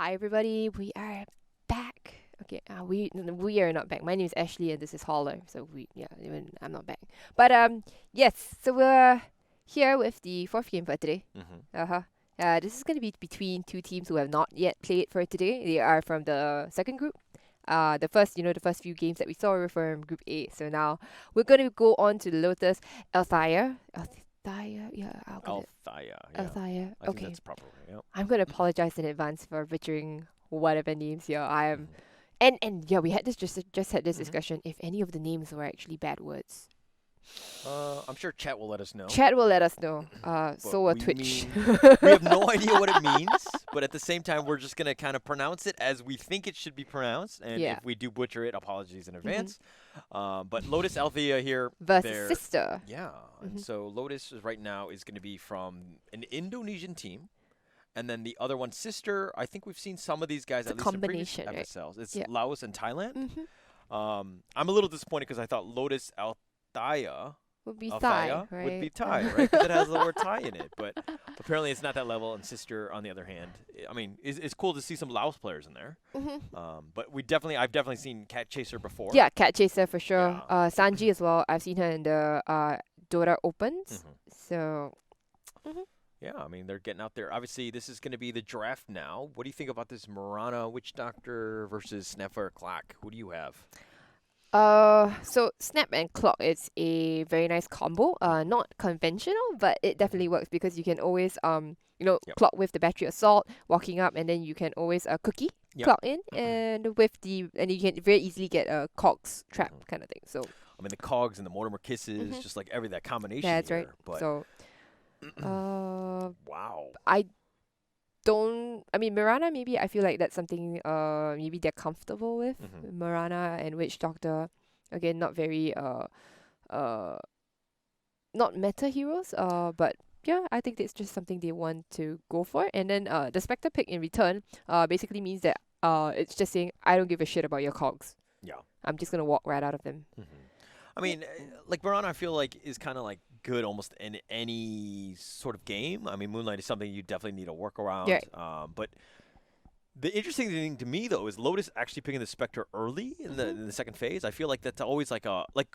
Hi everybody, we are back. Okay, we are not back. My name is Ashley and this is Holler. So even I'm not back. But yes, so we're here with the fourth game for today. Uh-huh. This is gonna be between two teams who have not yet played for today. They are from the second group. The first few games that we saw were from Group A. So now we're gonna go on to Lotus, Althaia. Althaia, yeah, I'll get it. Althaia, yeah. Althaia. I think Okay, that's proper. Yep. I'm gonna apologize in advance for butchering whatever names here. I am, Mhm. and yeah, we had this just had this Mhm. discussion. If any of the names were actually bad words, I'm sure chat will let us know. chat will let us know. But So will we Twitch. mean we have no idea what it means, but at the same time we're just gonna kind of pronounce it as we think it should be pronounced, and Yeah. if we do butcher it, apologies in hmm advance. But Lotus Althea here, Versus they're sister. yeah, and hmm so Lotus is right now is gonna be from an Indonesian team. And then the other one, Sister, I think we've seen some of these guys It's a at least in previous combination, right? FSLs. It's Yeah. Laos and Thailand. hmm I'm a little disappointed because I thought Lotus Althaya, Would be Thai, Althaya would right? be Thai, right? Because it has the word Thai in it. But apparently it's not that level. And Sister, on the other hand, I mean, it's cool to see some Laos players in there. hmm But I've definitely seen Cat Chaser before. Yeah, Cat Chaser for sure. Yeah. Sanji as well. I've seen her in the DOTA Opens. hmm So. hmm Yeah, I mean, they're getting out there. Obviously, this is going to be the draft now. What do you think about this Marana Witch Doctor versus Snapper Clock? Who do you have? So Snap and Clock is a very nice combo. Mhm. Not conventional, but it definitely Mhm. works because you can always Yep. clock with the battery assault, walking up, and then you can always cookie Yep. clock in, and you can very easily get a cogs trap Mhm. kind of thing. So I mean, the cogs and the Mortimer kisses, hmm just like that combination that's right. here. But So uh, wow. I don't. I mean, Mirana. Maybe I feel like that's something. Maybe they're comfortable with hmm Mirana and Witch Doctor. Again, not very uh not meta heroes, but yeah, I think it's just something they want to go for. And then the Spectre pick in return basically means that it's just saying I don't give a shit about your cogs. Yeah. I'm just gonna walk right out of them. hmm I mean, like Marana, I feel like is kind of like good almost in any sort of game. I mean, Moonlight is something you definitely need to work Yeah. around. But the interesting thing to me though is Lotus actually picking the Spectre early in the hmm in the second phase. I feel like that's always like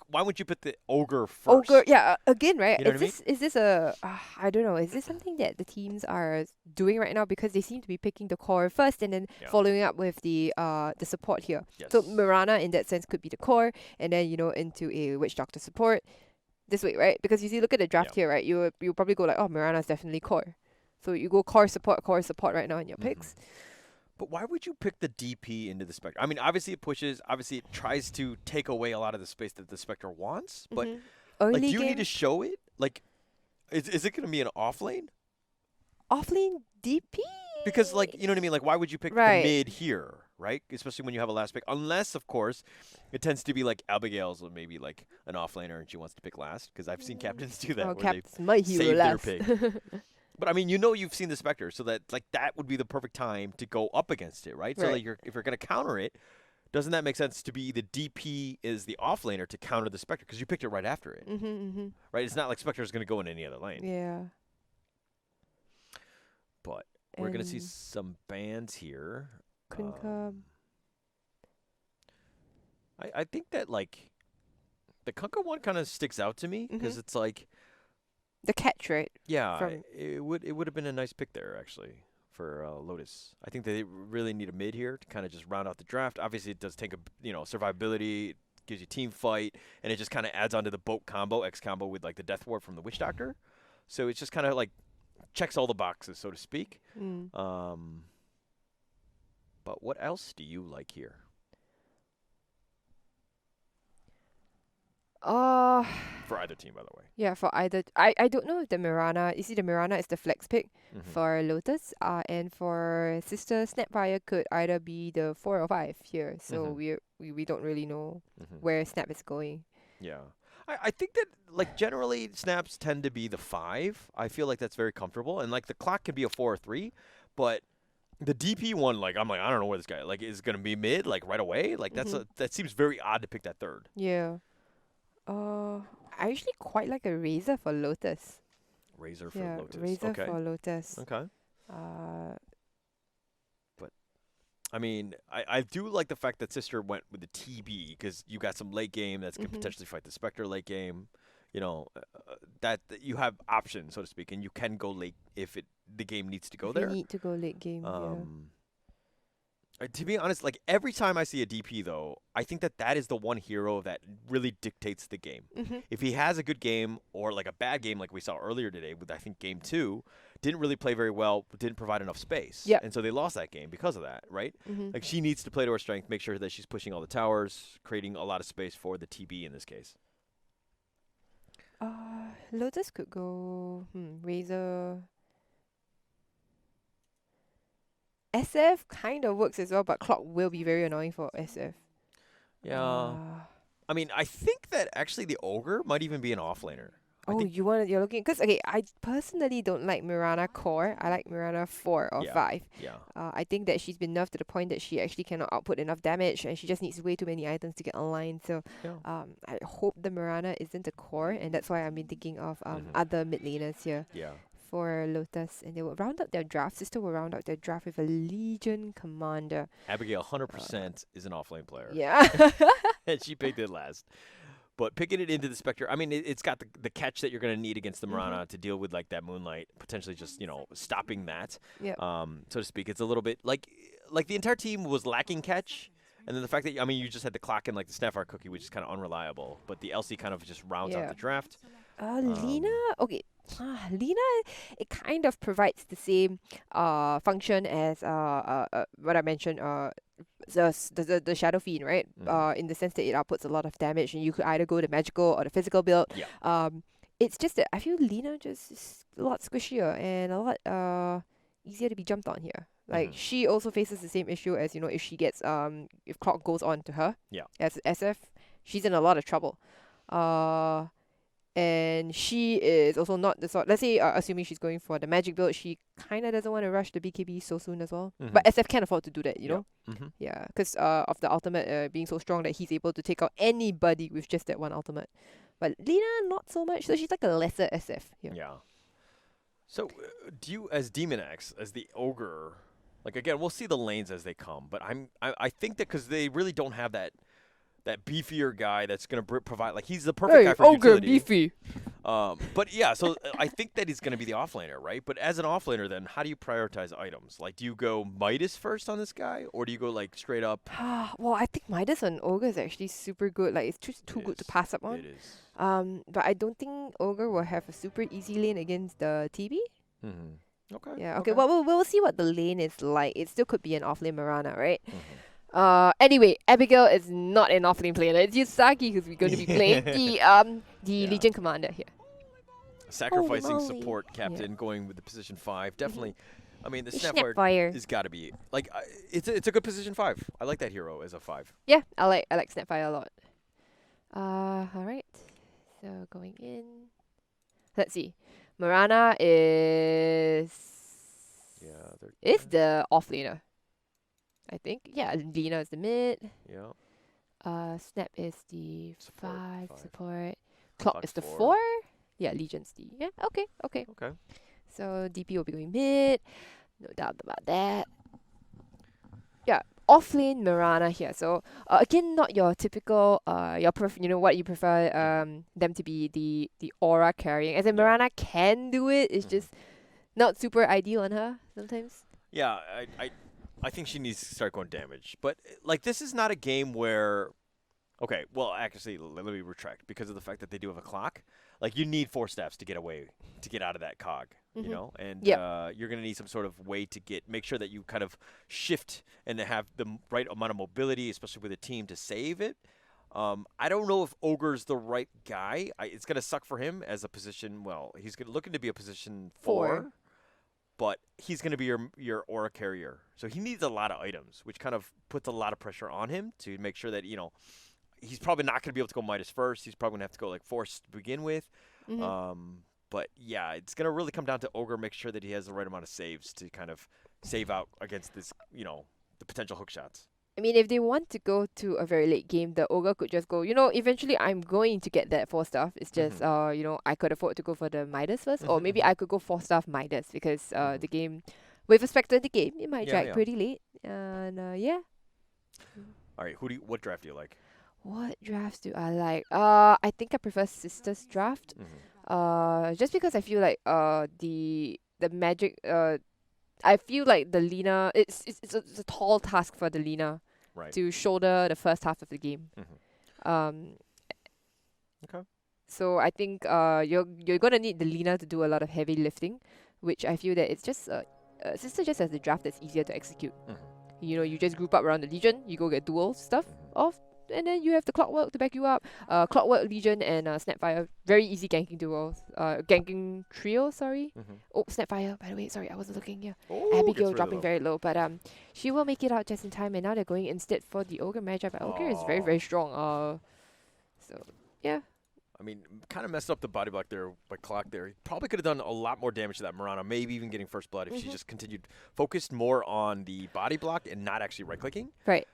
why would you put the Ogre Ogre, first? yeah. Again, right? You know what I mean? Is this a I don't know. Is this something that the teams are doing right now because they seem to be picking the core first and then Yeah. following up with the support here. So Yes. Mirana in that sense could be the core, and then into a Witch Doctor support this way, right? Because you see, look at the Yeah. draft here, right? You probably go like, oh, Mirana's definitely core. So you go core support right now in your hmm picks. But why would you pick the DP into the Spectre? I mean, obviously it pushes, obviously it tries to take away a lot of the space that the Spectre wants, but hmm like, Early do you need to game show it? Like, is it going to be an off lane? offlane DP. Because, like, you know what I mean? Like, why would you pick the Right. mid here, right? Especially when you have a last pick. Unless, of course, it tends to be like Abigail's or maybe like an off laner and she wants to pick last. Because I've seen captains do that Oh, where they Cap's my hero save their last. pick. But I mean, you've seen the Spectre, so that like that would be the perfect time to go up against it, right? So Right. like if you're going to counter it, doesn't that make sense to be the DP is the offlaner to counter the Spectre because you picked it right after it, Mm-hmm. right? It's not like Spectre is going to go in any other lane. Yeah. But we're going to see And some bans here. Kunkka. I think that like the Kunkka one kind of sticks out to me because hmm it's like The catch, right? yeah, From it would have been a nice pick there actually for Lotus. I think they really need a mid here to kind of just round out the draft. Obviously, it does take survivability, it gives you team fight, and it just kind of adds onto the boat combo, X combo with like the Death Ward from the Witch Doctor. So it's just kind of like checks all the boxes, so to speak. mm. Um, but what else do you like here uh for either team, by the way? yeah, for either I don't know if the Mirana, you see the Mirana is the flex pick Mm-hmm. for Lotus, and for Sister Snapfire could either be the 4 or 5 here. So Mhm. we don't really know Mm-hmm. where Snap is going. Yeah. I think that like generally snaps tend to be the 5. I feel like that's very comfortable. And like the clock can be a 4 or 3, but the DP one, like I'm like, I don't know where this guy like is gonna be mid, like right away. Like hmm that seems very odd to pick that third. Yeah. I actually quite like a Razor for Lotus. Razor for Yeah, Lotus. Razor Okay. for Lotus. Okay. Uh, But I mean, I do like the fact that Sister went with the TB because you got some late game that's going to potentially fight the Spectre late game. You know, that you have options, so to speak, and you can go late if the game needs to go If you there. need to go late game, To be honest, like every time I see a DP though, I think that is the one hero that really dictates the game. If he has a good game or like a bad game, like we saw earlier today with I think game 2, didn't really play very well, didn't provide enough space, Yep. and so they lost that game because of that, right? Like she needs to play to her strength, make sure that she's pushing all the towers, creating a lot of space for the TB in this case. Lotus could go Razor. SF kind of works as well, but Clock will be very annoying for SF. Yeah. I mean, I think that actually the Ogre might even be an offlaner. You're looking because I personally don't like Mirana core. I like Mirana 4 or 5. Yeah. I think that she's been nerfed to the point that she actually cannot output enough damage, and she just needs way too many items to get online. So, I hope the Mirana isn't a core, and that's why I've been thinking of other mid laners here. Yeah. For Lotus, and they will round up their draft. Sister will round up their draft with a Legion Commander. Abigail 100% is an offlane player. Yeah. And she picked it last. But picking it into the Spectre, I mean, it's got the catch that you're going to need against the Mirana to deal with like that Moonlight, potentially just, stopping that, so to speak. It's a little bit like the entire team was lacking catch. And then the fact that, you just had the clock and like the Snapfire cookie, which is kind of unreliable. But the LC kind of just rounds out the draft. Lina, Lina, it kind of provides the same function as what I mentioned, the Shadow Fiend, right? In the sense that it outputs a lot of damage, and you could either go the magical or the physical build. Yeah. It's just that I feel Lina just is a lot squishier and a lot easier to be jumped on here. Like she also faces the same issue as if she gets if Clock goes on to her as SF, she's in a lot of trouble. And she is also not the sort. Let's say, assuming she's going for the magic build, she kind of doesn't want to rush the BKB so soon as well. But SF can't afford to do that, you know. Yeah, because of the ultimate being so strong that he's able to take out anybody with just that one ultimate. But Lina, not so much. So she's like a lesser SF here. Yeah. So, do you, as Demon X, as the Ogre, like again, we'll see the lanes as they come, but I think that because they really don't have that beefier guy that's going to provide, like he's the perfect guy for Ogre utility. beefy. But yeah, so I think that he's going to be the offlaner, right? But as an offlaner, then how do you prioritize items? Like, do you go Midas first on this guy, or do you go like straight up? Well, I think Midas on Ogre is actually super good. Like, it's just too good to pass up on. It is. But I don't think Ogre will have a super easy lane against the TB. Okay. Yeah. Okay. Well, we'll see what the lane is like. It still could be an offlane Mirana, right? Anyway, Abigail is not an offlane player. It's Yusagi who's going to be playing the Legion Commander here. Sacrificing support captain, going with the position 5. Definitely. I mean, the Snapfire has got to be like it's a good position 5. I like that hero as a 5. Yeah, I like Snapfire a lot. All right. So going in. Let's see. Mirana is the offlaner, I think. Yeah, Lina is the mid. Yeah. Snap is the five support. Clock's Clock is the 4. 4. Yeah, Legion's the Okay. So DP will be going mid. No doubt about that. Yeah, offlane Mirana here. So again, not your typical what you prefer them to be the aura carrying. As in Mirana can do it. It's just not super ideal on her sometimes. Yeah, I think she needs to start going damage. But like this is not a game where okay, well actually let me retract because of the fact that they do have a clock. Like you need 4 steps to get out of that cog, you know, and you're gonna need some sort of way to make sure that you kind of shift and have the right amount of mobility, especially with a team to save it. I don't know if Ogre's the right guy. It's gonna suck for him as a position. Well, he's looking to be a position 4, but he's gonna be your aura carrier, so he needs a lot of items, which kind of puts a lot of pressure on him to make sure that he's probably not going to be able to go Midas first. He's probably going to have to go like Force to begin with. But yeah, it's going to really come down to Ogre, make sure that he has the right amount of saves to kind of save out against this, the potential hook shots. I mean, if they want to go to a very late game, the Ogre could just go, eventually I'm going to get that 4 stuff. It's just, I could afford to go for the Midas first. Or maybe I could go 4 stuff Midas because the game with a Spectre in the game, it might Yeah, drag yeah. pretty late. And yeah. All right, what draft do you like? What drafts do I like? I think I prefer Sisters draft. Just because I feel like the magic I feel like the Lina it's a tall task for the Lina Right. to shoulder the first half of the game. Um, Okay. so I think you're gonna need the Lina to do a lot of heavy lifting, which I feel that it's just Sister just has the draft that's easier to execute. You know, you just group up around the Legion, you go get dual stuff off, and then you have the Clockwork to back you up. Clockwork, Legion, and Snapfire. Very easy ganking duos. Ganking trio, sorry. Oh, Snapfire, by the way, sorry, I wasn't looking here. Oh, Abigail gets dropping low. very low, but she will make it out just in time, and now they're going instead for the Ogre Magi, but Ogre is very, very strong. So, yeah. I mean, kind of messed up the body block there by Clock there. He probably could have done a lot more damage to that Mirana, maybe even getting first blood if she just continued, focused more on the body block and not actually right-clicking. Right.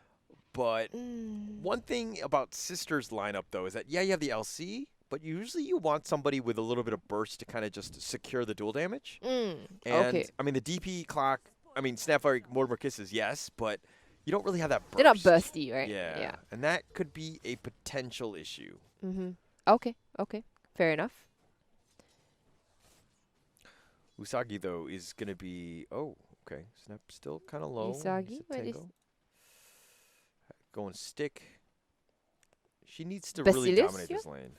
But one thing about Sister's lineup, though, is that, yeah, you have the LC, but usually you want somebody with a little bit of burst to kind of just secure the dual damage. And, Okay. I mean, the DP Clock, I mean, Snapfire, Mortimer Kisses, yes, but you don't really have that burst. They're not bursty, right? Yeah. Yeah. And that could be a potential issue. Okay. Fair enough. Usagi, though, is going to be... Oh, okay. Snap still kind of low. Usagi? He's a What is... tango. Going stick. She needs to really Basilius, dominate this lane.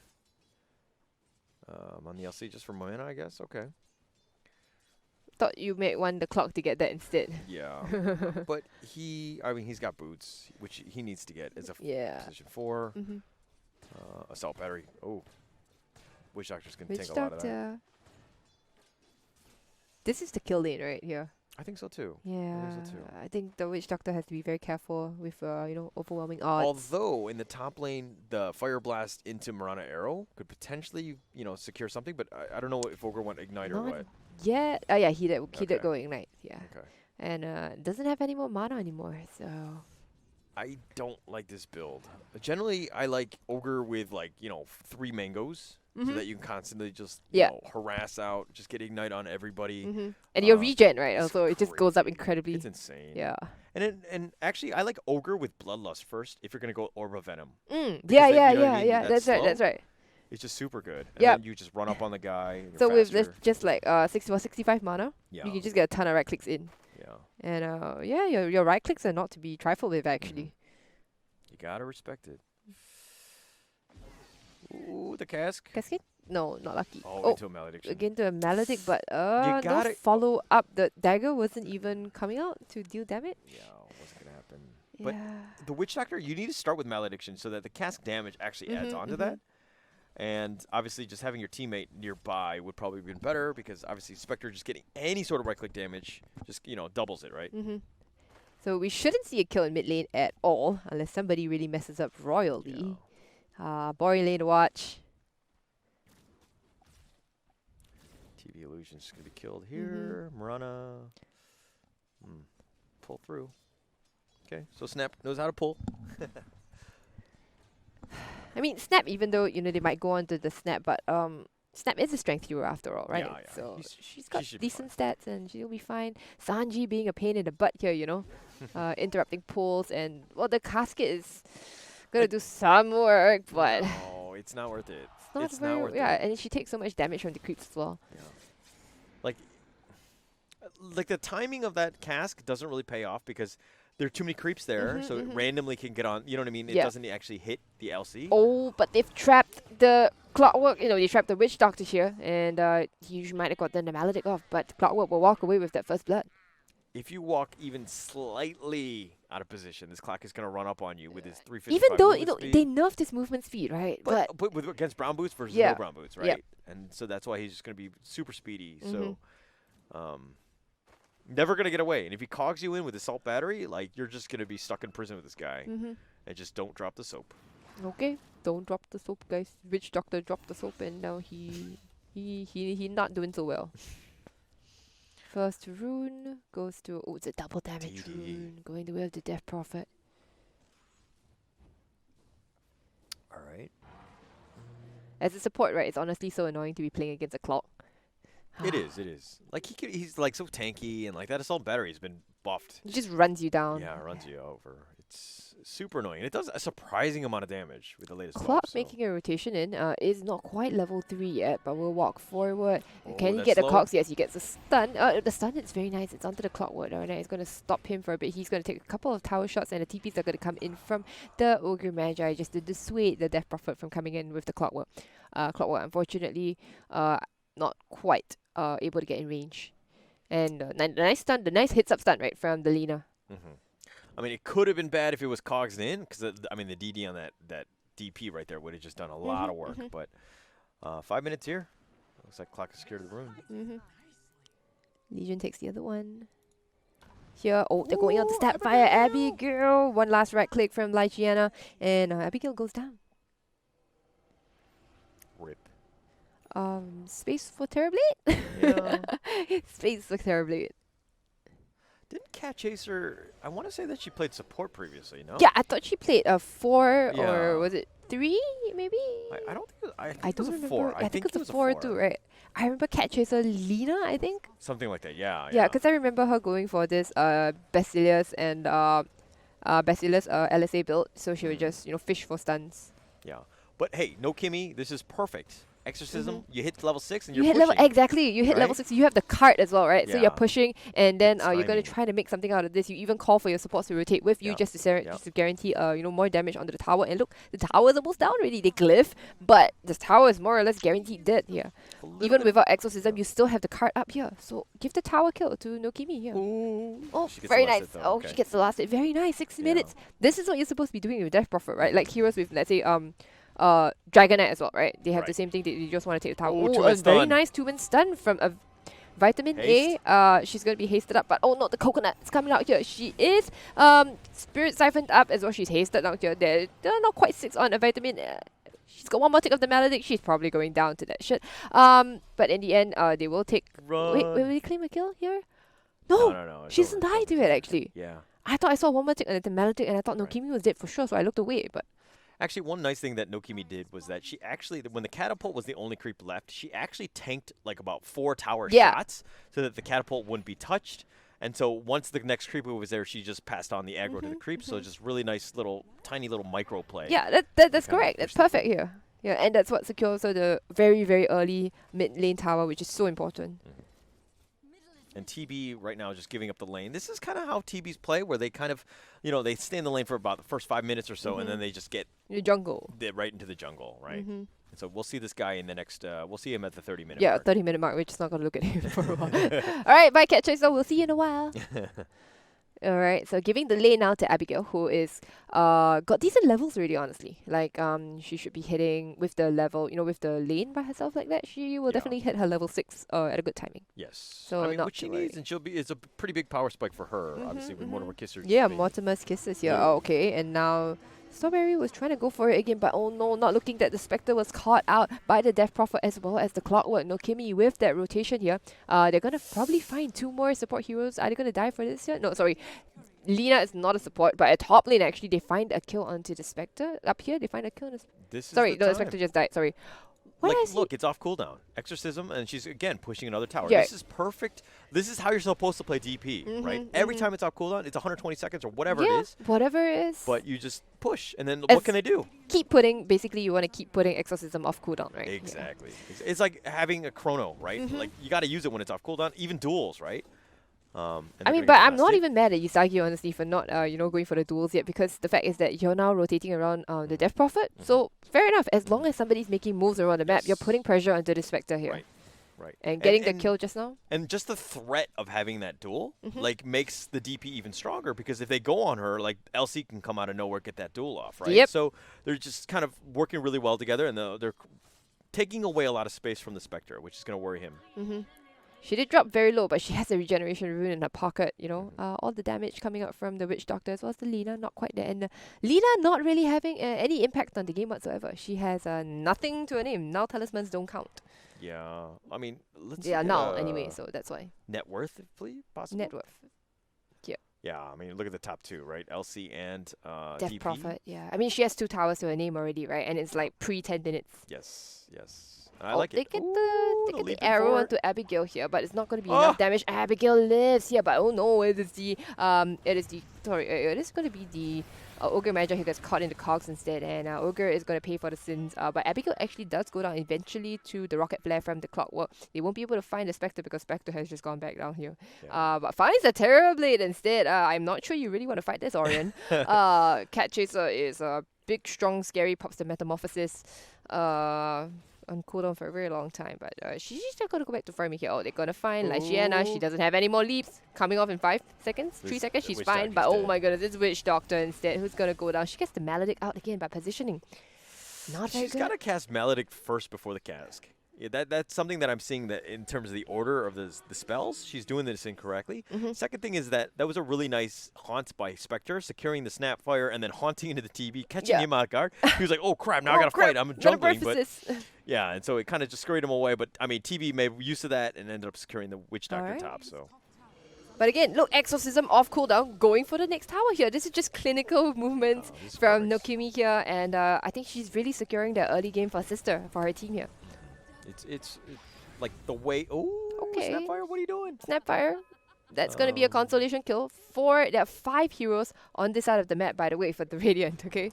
On the LC just for mana, I guess. Okay. Thought you might want the Clock to get that instead. Yeah. But he's got boots, which he needs to get as a position 4. Assault battery. Oh. Witch Doctor's going to take a lot of that. This is the kill lane right here. I think so too. Yeah. I think so too. I think the Witch Doctor has to be very careful with overwhelming odds. Although in the top lane, the Fire Blast into Mirana Arrow could potentially, secure something, but I don't know if Ogre went Ignite or what. Yeah. Oh yeah, he did Okay. go Ignite. Yeah. Okay. And doesn't have any more mana anymore, so I don't like this build. Generally, I like Ogre with 3 mangoes. So that you can constantly just harass out, just get Ignite on everybody. And your regen, right? It's Also, it just goes up incredibly. It's insane. Yeah. And actually, I like Ogre with Bloodlust first if you're going to go Orb of Venom. Yeah. That's right. It's just super good. And Yep. then you just run up on the guy. And So you're with faster. this, just like 65 mana, Yeah. you can just get a ton of right clicks in. Yeah. And your right clicks are not to be trifled with actually. You got to respect it. Ooh, the cask. Cascade? No, not lucky. Into a Malediction. Again to a Maledict, but You no gotta- follow up. The dagger wasn't even coming out to deal damage. Yeah, wasn't going to happen. But Yeah. the Witch Doctor, you need to start with Malediction so that the cask damage actually adds on to that. And obviously, just having your teammate nearby would probably have been better because obviously Spectre just getting any sort of right-click damage just, doubles it, right? So we shouldn't see a kill in mid lane at all unless somebody really messes up royally. Boring lane to watch. TV Illusion's going to be killed here. Mirana. Pull through. Okay, so Snap knows how to pull. I mean, Snap, even though, they might go on to the Snap, but Snap is a strength hero after all, right? Yeah, yeah. So She she's got should be decent stats and she'll be fine. Sanji being a pain in the butt here, interrupting pulls, and, well, the casket is going to do some work, but... No, it's not worth it. It's not worth it. Yeah, and she takes so much damage from the creeps as well. Yeah. Like the timing of that cask doesn't really pay off because there are too many creeps there, so it randomly can get on. You know what I mean? It doesn't actually hit the LC. Oh, but they've trapped the Clockwork. They trapped the Witch Doctor here, and he might have gotten the Maledict off, but Clockwork will walk away with that first blood. If you walk even slightly out of position, this clock is going to run up on you with his 355 Even though movement speed. they nerfed his movement speed, right? But with against brown boots versus no brown boots, right? Yep. And so that's why he's just going to be super speedy. So, never going to get away. And if he cogs you in with assault battery, you're just going to be stuck in prison with this guy. And just don't drop the soap. Okay, don't drop the soap, guys. Witch Doctor dropped the soap, and now he not doing so well. First rune goes to it's a double damage rune going the way of the Death Prophet. All right. As a support, right? It's honestly so annoying to be playing against a clock. It is. It is. Like he's like so tanky and like that assault battery's been buffed. It just runs you down. Yeah, it runs you over. It's super annoying. And it does a surprising amount of damage with the latest buff. Klopp So. making a rotation in is not quite level 3 yet, but we'll walk forward. Oh, Can he that's get the slow. cogs? Yes, he gets the stun. The stun is very nice. It's onto the clockwork. Right? It's going to stop him for a bit. He's going to take a couple of tower shots, and the TPs are going to come in from the Ogre Magi just to dissuade the Death Prophet from coming in with the clockwork. Clockwork, unfortunately, not quite able to get in range. And the nice stun, the nice hits up stun, right, from the Lina. I mean, it could have been bad if it was cogs in, because I mean the DD on that DP right there would have just done a lot of work. But 5 minutes here. Looks like clock is scared of the room. Legion takes the other one. Here, they're going on to stat fire Abigail. One last right click from Lygiana, and Abigail goes down. Rip. Space for Terrorblade? Yeah. Space for Terrorblade. Didn't Cat Chaser? I want to say that she played support previously. No. Yeah, I thought she played a 4 Yeah. or was it 3 maybe? I don't think. I think I it was don't a remember. 4. I think it was a 4 too, right? I remember Cat Chaser Lina, I think. Something like that. Yeah. Yeah, because I remember her going for this Basilius and Basilius LSA build, so she would just fish for stuns. Yeah. But hey, no Kimmy. This is perfect. Exorcism. You hit level 6 and You you're hit level pushing. exactly. You hit level right? 6. You have the cart as well, right? So Yeah. you're pushing, and then you're going timing. to try to make something out of this. You even call for your supports to rotate with you Yeah. just to Yeah. just to guarantee more damage onto the tower. And look, the tower is almost down already. They glyph, but the tower is more or less guaranteed dead here. A little Even bit without exorcism, you still have the cart up here. So give the tower kill to Nokimi here. Ooh. Oh, She gets very the last nice. hit, though. Oh, Okay. she gets the last hit. Very nice. 6 Yeah. minutes. This is what you're supposed to be doing with Death Prophet, right? Like heroes with, let's say, Dragonite as well, right? They have the Right. same thing. They just want to take the tower. Ooh, Oh, two-man a very stun. nice 2-man stun from a Vitamin Haste. A. She's going to be hasted up, but oh no, the coconut is coming out here. She is spirit siphoned up as well. She's hasted out here. They're not quite 6 on a Vitamin. She's got one more tick of the Maledict. She's probably going down to that shit. But in the end, they will take. Run. Wait, will they claim a kill here? No, No. It's she over. doesn't die to it actually. Yeah. I thought I saw one more tick on the Maledict, and I thought Right. Nokimi was dead for sure, so I looked away. But Actually, one nice thing that Nokimi did was that she actually, when the catapult was the only creep left, she actually tanked like about 4 tower Yeah. shots so that the catapult wouldn't be touched. And so once the next creeper was there, she just passed on the aggro to the creep. So just really nice little, tiny little micro play. yeah, that's Kinda correct. That's push the perfect here. Yeah, and that's what secures the very, very early mid lane tower, which is so important. And TB right now just giving up the lane. This is kind of how TBs play, where they kind of, they stay in the lane for about the first 5 minutes or so, and then they just get The jungle. right into the jungle, right? And so we'll see this guy in the next, we'll see him at the 30-minute Yeah, mark. 30-minute mark. We're just not going to look at him for a while. All right, bye, Cat Chaser. We'll see you in a while. All right, so giving the lane now to Abigail, who is got decent levels already, honestly. Like she should be hitting with the level, with the lane by herself like that. She will Yeah. definitely hit her level 6 at a good timing. Yes. So I mean, not what she to worry. needs, and it's a pretty big power spike for her, obviously, with Mortimer Kisser. Yeah, being- Mortimer's kisses here. Yeah. Oh, okay, and now Strawberry was trying to go for it again, but oh no, not looking that the Spectre was caught out by the Death Prophet as well as the Clockwork. Nokimi with that rotation here. They're gonna probably find 2 more support heroes. Are they gonna die for this here? No, sorry. Lina is not a support, but at top lane actually they find a kill onto the Spectre. Up here they find a kill on the This is sorry, the no, the time. Spectre just died, sorry. What did I Like, see? look, it's off cooldown. Exorcism, and she's again pushing another tower. Yeah. This is perfect. This is how you're supposed to play DP, right? Every time it's off cooldown, it's 120 seconds or whatever yeah, it is. whatever it is. But you just push, and then As- what can they do? keep putting, basically you want to keep putting Exorcism off cooldown, right? Yeah. Exactly. It's like having a chrono, right? Like you got to use it when it's off cooldown. Even duels, right? And I they're mean, gonna but get I'm not blasted. even mad at Yusagi, honestly, for not, going for the duels yet, because the fact is that you're now rotating around the Death Prophet. So, fair enough. As long as somebody's making moves around the map, you're Yes. putting pressure onto the Spectre here. Right. Right. And getting the and- kill just now. And just the threat of having that duel, like, makes the DP even stronger, because if they go on her, like, LC can come out of nowhere, get that duel off, right? Yep. So they're just kind of working really well together, and they're taking away a lot of space from the Spectre, which is going to worry him. She did drop very low, but she has a regeneration rune in her pocket, all the damage coming out from the Witch Doctor as well as the Lina, not quite there. And Lina not really having any impact on the game whatsoever. She has nothing to her name. Now talismans don't count. Yeah. I mean, let's Yeah, look at, now anyway, so that's why. net worth, please, possible? Net worth. Yeah, I mean, look at the top 2, right? LC and Death DP. Prophet, yeah. I mean, she has 2 towers to her name already, right? And it's like pre 10 minutes. Yes, yes. I like they it. get Ooh, they get the leaping arrow forward. onto Abigail here, but it's not going to be enough damage. Abigail lives here, but oh no, it is the it is going to be the Ogre Manager who gets caught in the cogs instead, and Ogre is going to pay for the sins. But Abigail actually does go down eventually to the rocket flare from the clockwork. They won't be able to find the Spectre because Spectre has just gone back down here. Yeah. But finds a Terror Blade instead. I'm not sure you really want to fight this, Orion. Cat Chaser is a big, strong, scary, pops the Metamorphosis. On cooldown for a very long time, but she's still gonna go back to farming here. Oh, they're gonna find Lysiana. She doesn't have any more leaps. Coming off in 5 seconds, 3 seconds, she's Witch fine. Doctor's But oh dead. my goodness, it's Witch Doctor instead. Who's gonna go down? She gets the Maledict out again by positioning. Not very She's good. got to cast Maledict first before the cask. Yeah, that's something that I'm seeing that in terms of the order of the spells, she's doing this incorrectly. Second thing is that was a really nice haunt by Spectre, securing the Snapfire and then haunting into the TB, catching him out of guard. He was like, oh crap, now I got to fight. I'm jungling. But yeah, and so it kind of just scurried him away. But I mean, TB made use of that and ended up securing the Witch Doctor top. So. But again, look, Exorcism off cooldown, going for the next tower here. This is just clinical movements from Nokimi here, and I think she's really securing the early game for Sister, for her team here. It's like the way. Oh, okay. Snapfire, what are you doing? Snapfire. That's going to be a consolation kill for there are 5 heroes on this side of the map, by the way, for the Radiant. Okay.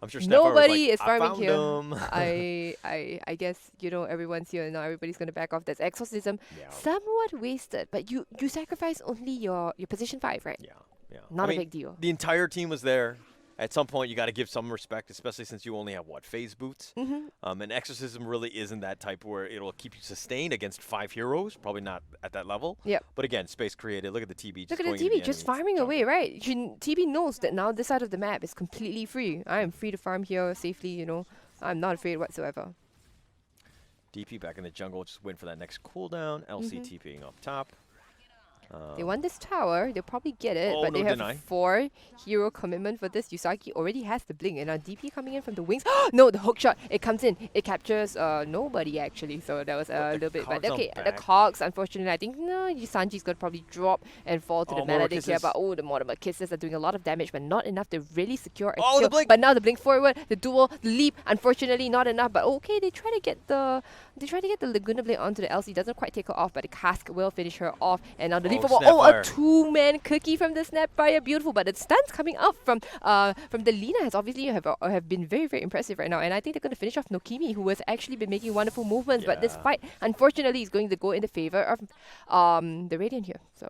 I'm sure Snapfire nobody was like, is farming here. I guess everyone's here and now. Everybody's going to back off. That's Exorcism. Yeah. Somewhat wasted, but you sacrifice only your position 5, right? Yeah. Not a big deal. The entire team was there. At some point, you got to give some respect, especially since you only have, phase boots? And Exorcism really isn't that type where it'll keep you sustained against 5 heroes. Probably not at that level. Yep. But again, space created. Look at the TB. Look at the TB just farming away, right? TB knows that now this side of the map is completely free. I am free to farm here safely, I'm not afraid whatsoever. DP back in the jungle, just wait for that next cooldown. LC TPing up top. They want this tower. They'll probably get it, but no they have 4 hero commitment for this. Yusagi already has the blink, and DP coming in from the wings. No, the hook shot. It comes in. It captures nobody actually. So that was a little bit. But okay, the cogs. Unfortunately, I think Sanji's gonna probably drop and fall to the Maledict here. But the Mortimer Kisses are doing a lot of damage, but not enough to really secure a kill. The blink. But now the blink forward, the duel, the leap. Unfortunately, not enough. But okay, they try to get the Laguna Blade onto the LC. Doesn't quite take her off, but the cask will finish her off. And now the a 2-man cookie from the Snapfire, beautiful. But the stuns coming up from the Lina has obviously have been very, very impressive right now. And I think they're going to finish off Nokimi, who has actually been making wonderful movements. But this fight, unfortunately, is going to go in the favor of the Radiant here. So,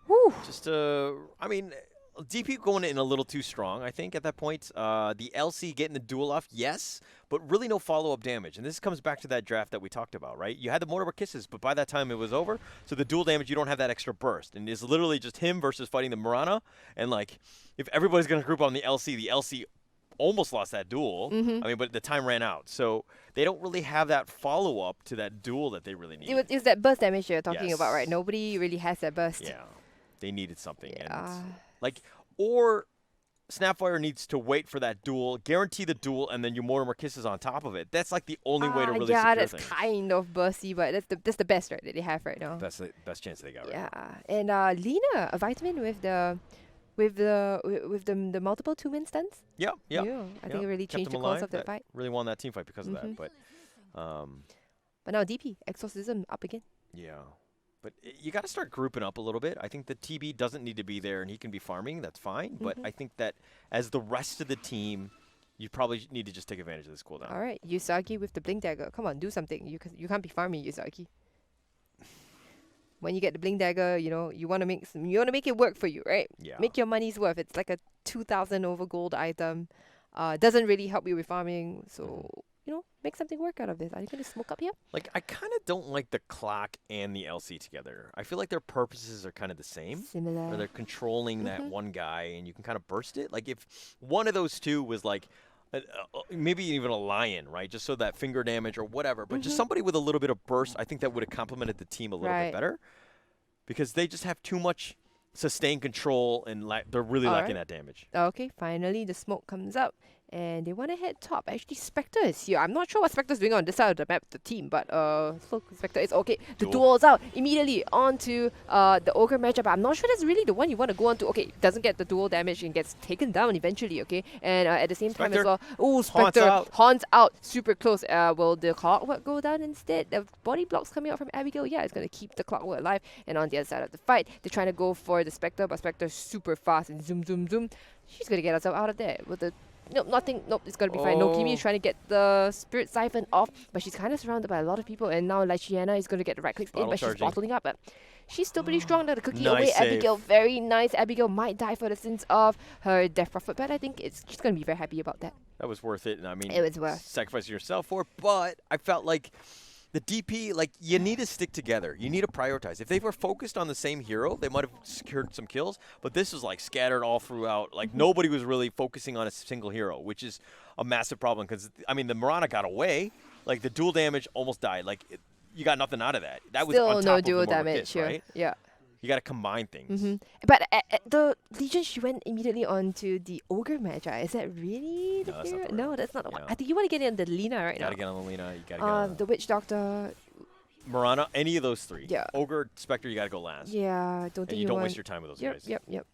whew. Just I mean, DP going in a little too strong, I think, at that point. The LC getting the duel off, yes, but really no follow-up damage. And this comes back to that draft that we talked about, right? You had the Mortimer Kisses, but by that time it was over. So the duel damage, you don't have that extra burst. And it's literally just him versus fighting the Mirana. And, if everybody's going to group on the LC almost lost that duel. I mean, but the time ran out. So they don't really have that follow-up to that duel that they really need. It was that burst damage you're talking about, right? Nobody really has that burst. Yeah. They needed something. Yeah. And or Snapfire needs to wait for that duel, guarantee the duel, and then you Mortimer Kisses on top of it. That's the only way to really secure that's things. kind of bursty, but that's the best, right, that they have right now. That's the best chance they got right now. And Lina, a vitamin with the multiple 2-man stuns. Yeah. I think it really changed the course of the fight. Really won that team fight because of that. But now DP, Exorcism up again. Yeah. But you got to start grouping up a little bit. I think the TB doesn't need to be there, and he can be farming. That's fine. But I think that as the rest of the team, you probably need to just take advantage of this cooldown. All right, Yusagi with the Blink Dagger. Come on, do something. You can't be farming, Yusagi. When you get the Blink Dagger, you want to make it work for you, right? Yeah. Make your money's worth. It's like a 2,000 over gold item. Doesn't really help you with farming, so. Make something work out of this. Are you going to smoke up here? I kind of don't like the clock and the LC together. I feel like their purposes are kind of the same. Similar. Or they're controlling that one guy, and you can kind of burst it. If one of those two was maybe even a lion, right? Just so that finger damage or whatever. But just somebody with a little bit of burst, I think that would have complemented the team a little bit better. Because they just have too much sustained control, and they're really lacking that damage. Okay, finally the smoke comes up. And they want to head top. Actually, Spectre is here. I'm not sure what Spectre's doing on this side of the map, the team, but so Spectre is okay. The duel's out immediately onto the Ogre matchup. I'm not sure that's really the one you want to go on to. Okay, doesn't get the duel damage and gets taken down eventually, okay? And at the same time as well, oh, Spectre, Haunts out, super close. Will the Clockwork go down instead? The body blocks coming out from Abigail, yeah, it's going to keep the Clockwork alive. And on the other side of the fight, they're trying to go for the Spectre, but Spectre's super fast and zoom, zoom, zoom. She's going to get herself out of there with the... Nope, nothing. Nope, it's gonna be fine. No, Kimi is trying to get the Spirit Siphon off, but she's kind of surrounded by a lot of people, and now Lychiana is gonna get the right clicks in, but she's bottling up. But she's still pretty strong now. The cookie away, save. Abigail, very nice. Abigail might die for the sins of her Death Prophet, but I think she's gonna be very happy about that. That was worth it, and I mean, it was worth sacrificing yourself for. But I felt like the DP, like, you need to stick together. You need to prioritize. If they were focused on the same hero, they might have secured some kills. But this was, like, scattered all throughout. Like, nobody was really focusing on a single hero, which is a massive problem. Because, I mean, the Mirana got away. Like, the dual damage almost died. Like, you got nothing out of that. That was on top no of dual the damage, kiss, right? Yeah. You got to combine things. But at the Legion, she went immediately on to the Ogre Magi. Is that really the favorite? No, that's not the one. I think you want to get in the Lina right now. You got to get on the Lina. You got to get the Witch Doctor. Mirana, any of those three. Yeah. Ogre, Spectre, you got to go last. Yeah, I don't think you don't waste your time with those guys. Yep.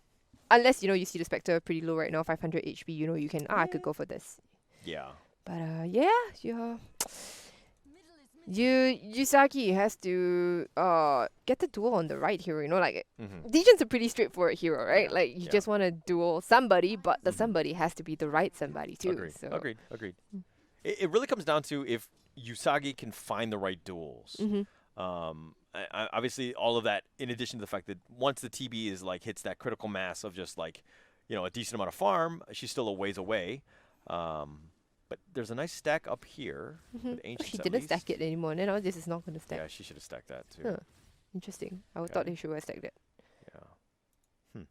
Unless, you see the Spectre pretty low right now, 500 HP, you can, I could go for this. Yeah. But, yeah. Yusagi has to get the duel on the right hero, like Legion's a pretty straightforward hero, right? Like you just want to duel somebody, but the somebody has to be the right somebody too. Agreed. It really comes down to if Yusagi can find the right duels. Obviously all of that, in addition to the fact that once the TB is like hits that critical mass of just like a decent amount of farm, she's still a ways away. But there's a nice stack up here. With Ancients, she didn't stack it anymore. Now this is not going to stack. Yeah, she should have stacked that too. Huh. Interesting. I thought they should have stacked it. Yeah.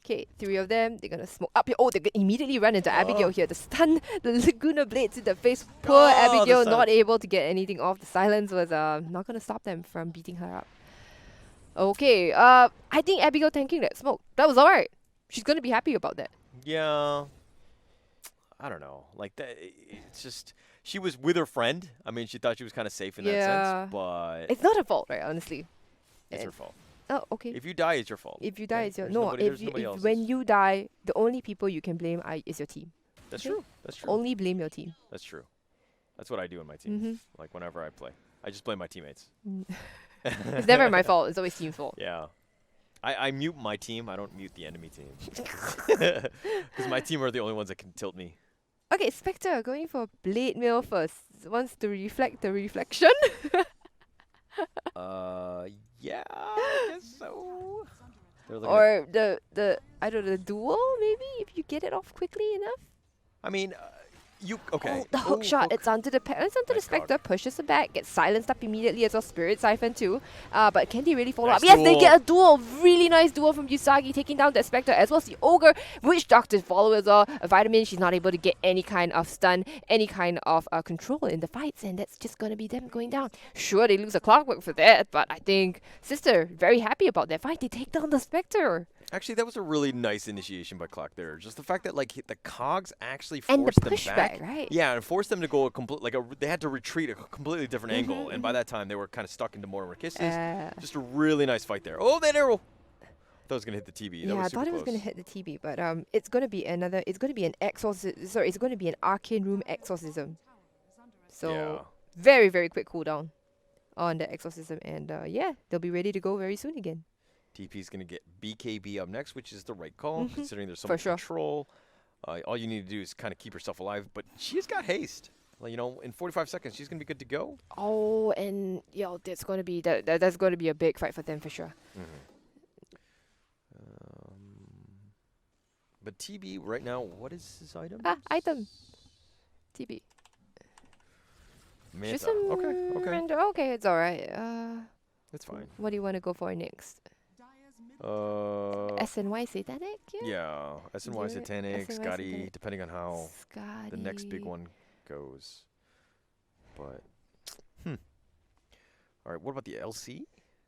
Okay, 3 of them. They're going to smoke up here. Oh, they're going to immediately run into Abigail here. The stun, the Laguna Blades in the face. Poor Abigail not able to get anything off. The silence was not going to stop them from beating her up. Okay, I think Abigail tanking that smoke. That was alright. She's going to be happy about that. Yeah. I don't know. Like that, it's just she was with her friend. I mean, she thought she was kind of safe in that sense, but it's not her fault, right? Honestly, it's her fault. Oh, okay. If you die, it's your fault. If you die, it's your when you die, the only people you can blame is your team. That's true. That's true. Only blame your team. That's true. That's what I do in my team. Like whenever I play, I just blame my teammates. It's never my fault. It's always team's fault. Yeah. I mute my team. I don't mute the enemy team. Because my team are the only ones that can tilt me. Okay, Spectre going for Blade Mail first. Wants to reflect the reflection. Yeah, I guess so. Or the I don't know, the duel maybe if you get it off quickly enough. I mean, Oh, the hook shot. It's onto the the Spectre. Pushes it back. Gets silenced up immediately as well. Spirit Siphon too. But can they really follow up? Yes, they get a duel. Really nice duel from Yusagi taking down that Spectre as well as the Ogre. Witch Doctor follow as well. A Vitamin. She's not able to get any kind of stun, any kind of control in the fights, and that's just gonna be them going down. Sure, they lose a Clockwork for that, but I think Sister very happy about that fight. They take down the Spectre. Actually, that was a really nice initiation by Clock there. Just the fact that like the cogs actually forced them back, right? Yeah, and forced them to go they had to retreat a completely different angle, and by that time they were kind of stuck into Mortimer Kisses. Just a really nice fight there. Oh, that arrow! I thought it was gonna hit the TB. Yeah, I thought it was gonna hit the TB, but it's gonna be another. It's gonna be an exorcism. Sorry, it's gonna be an Arcane Room exorcism. So very very quick cooldown on the exorcism, and yeah, they'll be ready to go very soon again. TP's going to get BKB up next, which is the right call, considering there's so much control. All you need to do is kind of keep yourself alive, but she's got haste. Like, in 45 seconds, she's going to be good to go. Oh, and that's going to be that's going to be a big fight for them for sure. But TB right now, what is his item? Item. TB. Manta. Okay. Okay, it's all right. It's fine. What do you want to go for next? SNY Satanic? Yeah, SNY Satanic, Scotty, depending on how the next big one goes. But, all right, what about the LC?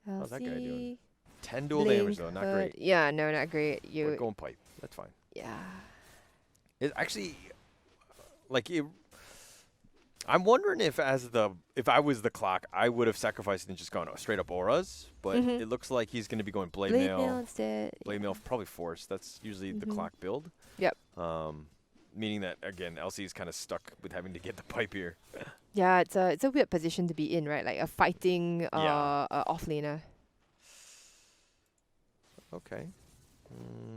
How's that guy doing? 10 dual damage, though, not great. Yeah, no, not great. We're going pipe. That's fine. Yeah. It actually, like I'm wondering if if I was the clock, I would have sacrificed and just gone straight up auras. But it looks like he's going to be going blade mail instead. Blade mail, probably force. That's usually the clock build. Yep. Meaning that again, LC is kind of stuck with having to get the pipe here. Yeah, it's a weird position to be in, right? Like a fighting offlaner. Okay.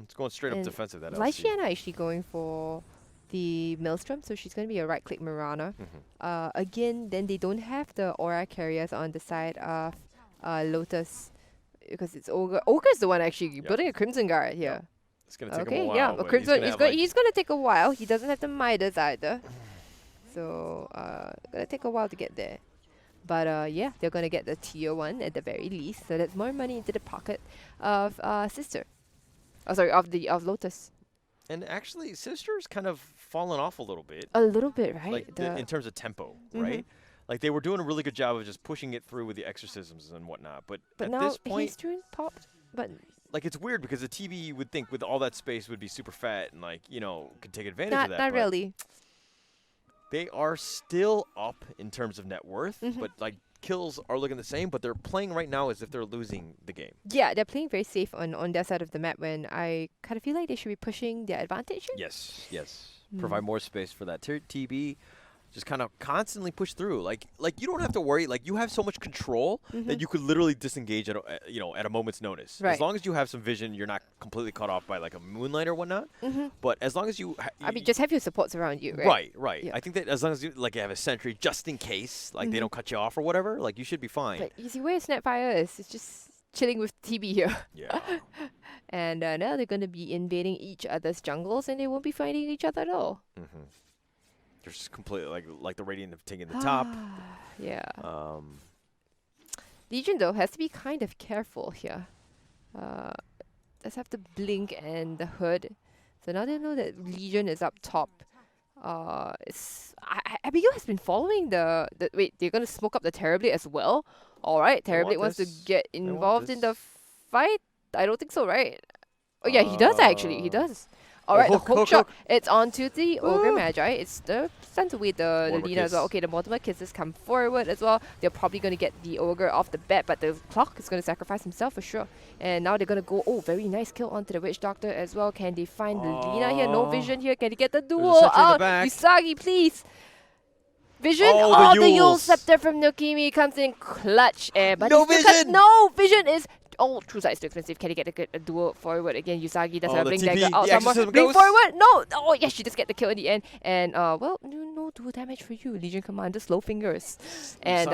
It's going straight up And defensive, that LC. Lysiana actually going for the Maelstrom, so she's going to be a right-click Marana. Again, then they don't have the aura carriers on the side of Lotus because it's Ogre. Ogre's the one actually building a Crimson Guard here. It's going to take him a while. Yeah, a Crimson. He's going to take a while. He doesn't have the Midas either. So, going to take a while to get there. But yeah, they're going to get the tier 1 at the very least. So that's more money into the pocket of Sister. Oh, sorry, of Lotus. And actually, Sister's kind of fallen off a little bit. A little bit, right? Like in terms of tempo, right? Like they were doing a really good job of just pushing it through with the exorcisms and whatnot. But at now this point, he's doing popped. But like it's weird because the TV you would think with all that space would be super fat and like could take advantage of that. Not but really. They are still up in terms of net worth, but like kills are looking the same. But they're playing right now as if they're losing the game. Yeah, they're playing very safe on their side of the map when I kind of feel like they should be pushing their advantage here. Yes. Provide more space for that TB. Just kind of constantly push through. Like you don't have to worry. Like you have so much control that you could literally disengage at a moment's notice. Right. As long as you have some vision, you're not completely cut off by like a moonlight or whatnot. But as long as you, just have your supports around you, right? Right. Yeah. I think that as long as you have a sentry just in case, like they don't cut you off or whatever, like you should be fine. But you see where Snapfire is? It's just chilling with TB here. Yeah. And now they're going to be invading each other's jungles, and they won't be fighting each other at all. They're just completely like the Radiant have taken the top. Yeah. Legion though has to be kind of careful here. Does have the blink and the hood. So now they know that Legion is up top. Abigail has been following the wait. They're gonna smoke up the Terrorblade as well. All right, Terrorblade wants to get involved in the fight. I don't think so, right? Oh yeah, he does actually. He does. All right, the hook shot. It's onto the Ogre Magi. It's the sent away the Lina as well. Okay, the Mortimer Kisses come forward as well. They're probably going to get the Ogre off the bat, but the Clock is going to sacrifice himself for sure. And now they're going to go, very nice kill onto the Witch Doctor as well. Can they find the Lina here? No vision here. Can they get the duel out? Usagi, please. Vision? The Yule Scepter from Nokimi comes in clutch. But no vision! No vision is... Oh, True Sight is too expensive. Can he get a duel forward again? Usagi does have a blink dagger out somewhere. Blink forward? No! Oh, yes, she just get the kill in the end. And, no duel damage for you, Legion Commander. Slow fingers. And,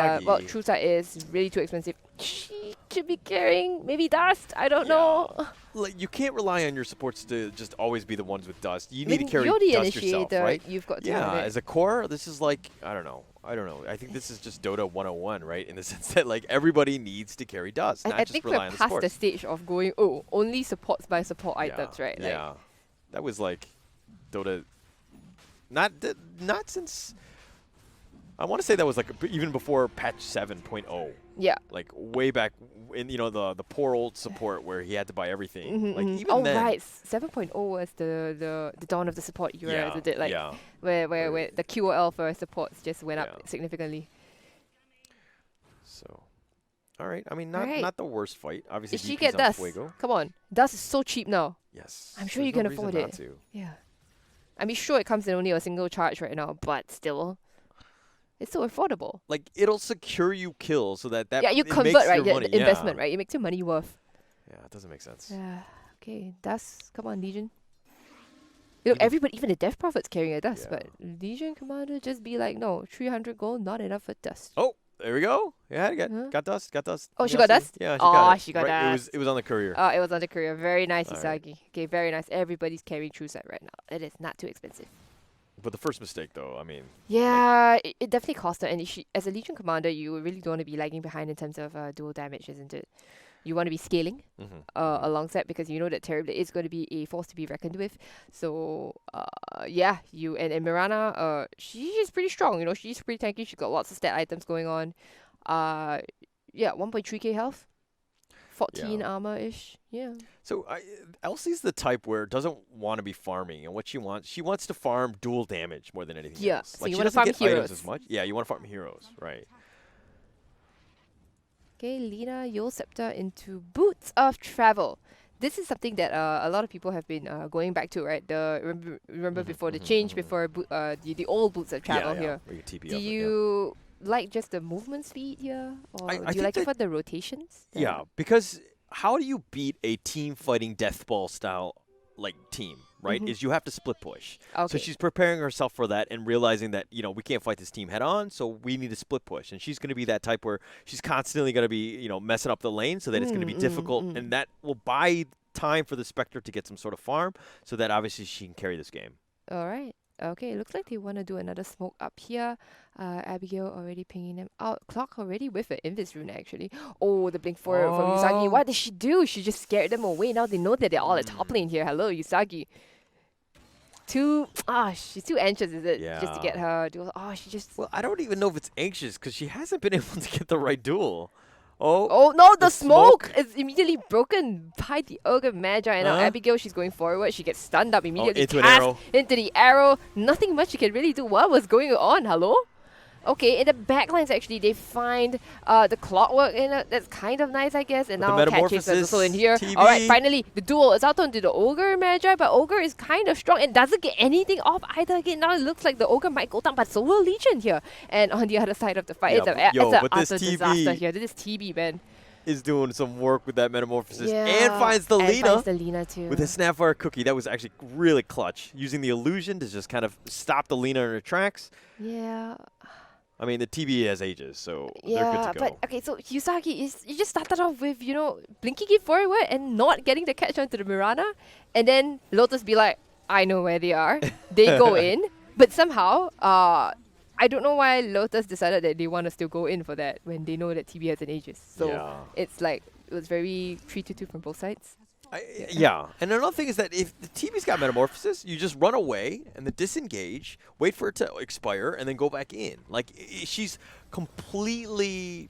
True Sight is really too expensive. She should be carrying maybe Dust. I don't know. Like, you can't rely on your supports to just always be the ones with Dust. You need to carry you're the Dust initiator, yourself, right? You've got to have it. As a core, this is like, I don't know. I think this is just Dota 101, right? In the sense that like everybody needs to carry Dust, not just rely on the supports. I think we're past the stage of going, only supports by support items, right? Yeah. That was like Dota, not since, I want to say that was like even before patch 7.0. Yeah. Like way back in, the poor old support where he had to buy everything. Like even then. Right. 7.0 was the dawn of the support era, isn't it? Like where the QOL for supports just went up significantly. So, all right. I mean, not the worst fight. Obviously, she get Dust? Fuego. Come on. Dust is so cheap now. Yes. I'm sure you can afford it. Yeah. I mean, sure, it comes in only a single charge right now, but still. It's so affordable. Like it'll secure you kills so that you convert right the investment, right? It makes your money worth. Yeah, it doesn't make sense. Yeah. Okay, Dust. Come on, Legion. Look, everybody, even the Death Prophet's carrying a Dust, but Legion Commander just be like, no, 300 gold, not enough for Dust. Oh, there we go. Yeah, got Dust. Oh, she got Dust? Yeah, she got it. She got Dust. It was on the courier. Oh, it was on the courier. Very nice, Isagi. Okay, very nice. Everybody's carrying True Sight right now. It is not too expensive. But the first mistake, though, I mean... Yeah, it definitely cost her. And as a Legion Commander, you really don't want to be lagging behind in terms of dual damage, isn't it? You want to be scaling alongside because you know that Terrorblade is going to be a force to be reckoned with. So, you and Mirana, she's pretty strong. She's pretty tanky. She's got lots of stat items going on. 1.3k health. 14 armor-ish. Yeah. So Elsie's the type where doesn't want to be farming, and what she wants to farm dual damage more than anything Yeah, else. so Like you she wanna doesn't farm get heroes. items as much. Yeah, you want to farm heroes, right? Okay, Lina, Yule Scepter into Boots of Travel. This is something that a lot of people have been going back to, right? Remember before the change, before the old Boots of Travel here. Where you TP Do up, you like just the movement speed here, or I do you think like it that- for the rotations? Yeah, because how do you beat a team fighting death ball style like team, right? Is you have to split push. Okay. So she's preparing herself for that and realizing that, we can't fight this team head on, so we need to split push. And she's going to be that type where she's constantly going to be, messing up the lane so that it's going to be difficult, and that will buy time for the Spectre to get some sort of farm so that obviously she can carry this game. All right. Okay, it looks like they want to do another smoke up here. Abigail already pinging them out. Clock already with an Invis rune, actually. Oh, the blink forward from Usagi. What did she do? She just scared them away. Now they know that they're all at top lane here. Hello, Usagi. She's too anxious, is it? Just to get her duel. She just... Well, I don't even know if it's anxious because she hasn't been able to get the right duel. Oh no, the smoke is immediately broken by the Ogre Magi. And now Huh? Abigail, she's going forward. She gets stunned up immediately. Into an cast arrow. Into the arrow. Nothing much she can really do. What was going on? Hello? Okay, in the backlines actually, they find the clockwork in it. That's kind of nice, I guess. And With the now Cat Chase is also in here. TV. Alright, finally, the duel is out onto the Ogre Magi, but Ogre is kind of strong and doesn't get anything off either. Again, now it looks like the Ogre might go down, but so will Legion here. And on the other side of the fight, it's but an this utter TV disaster here. This is TB, man. is doing some work with that metamorphosis Yeah, and finds the and Lina finds the Lina too. with a Snapfire cookie. That was actually really clutch. Using the illusion to just kind of stop the Lina in her tracks. Yeah. I mean, the TB has ages, so they're Yeah, good to go. but okay, so Usagi you just started off with, blinking it forward and not getting the catch onto the Mirana, and then Lotus be like, I know where they are. They go in, but somehow, I don't know why Lotus decided that they want to still go in for that when they know that TB has an Aegis. So it's like, it was very 3-2 from both sides. Yeah, and another thing is that if the TV's got metamorphosis, you just run away and then disengage, wait for it to expire, and then go back in. Like, she's completely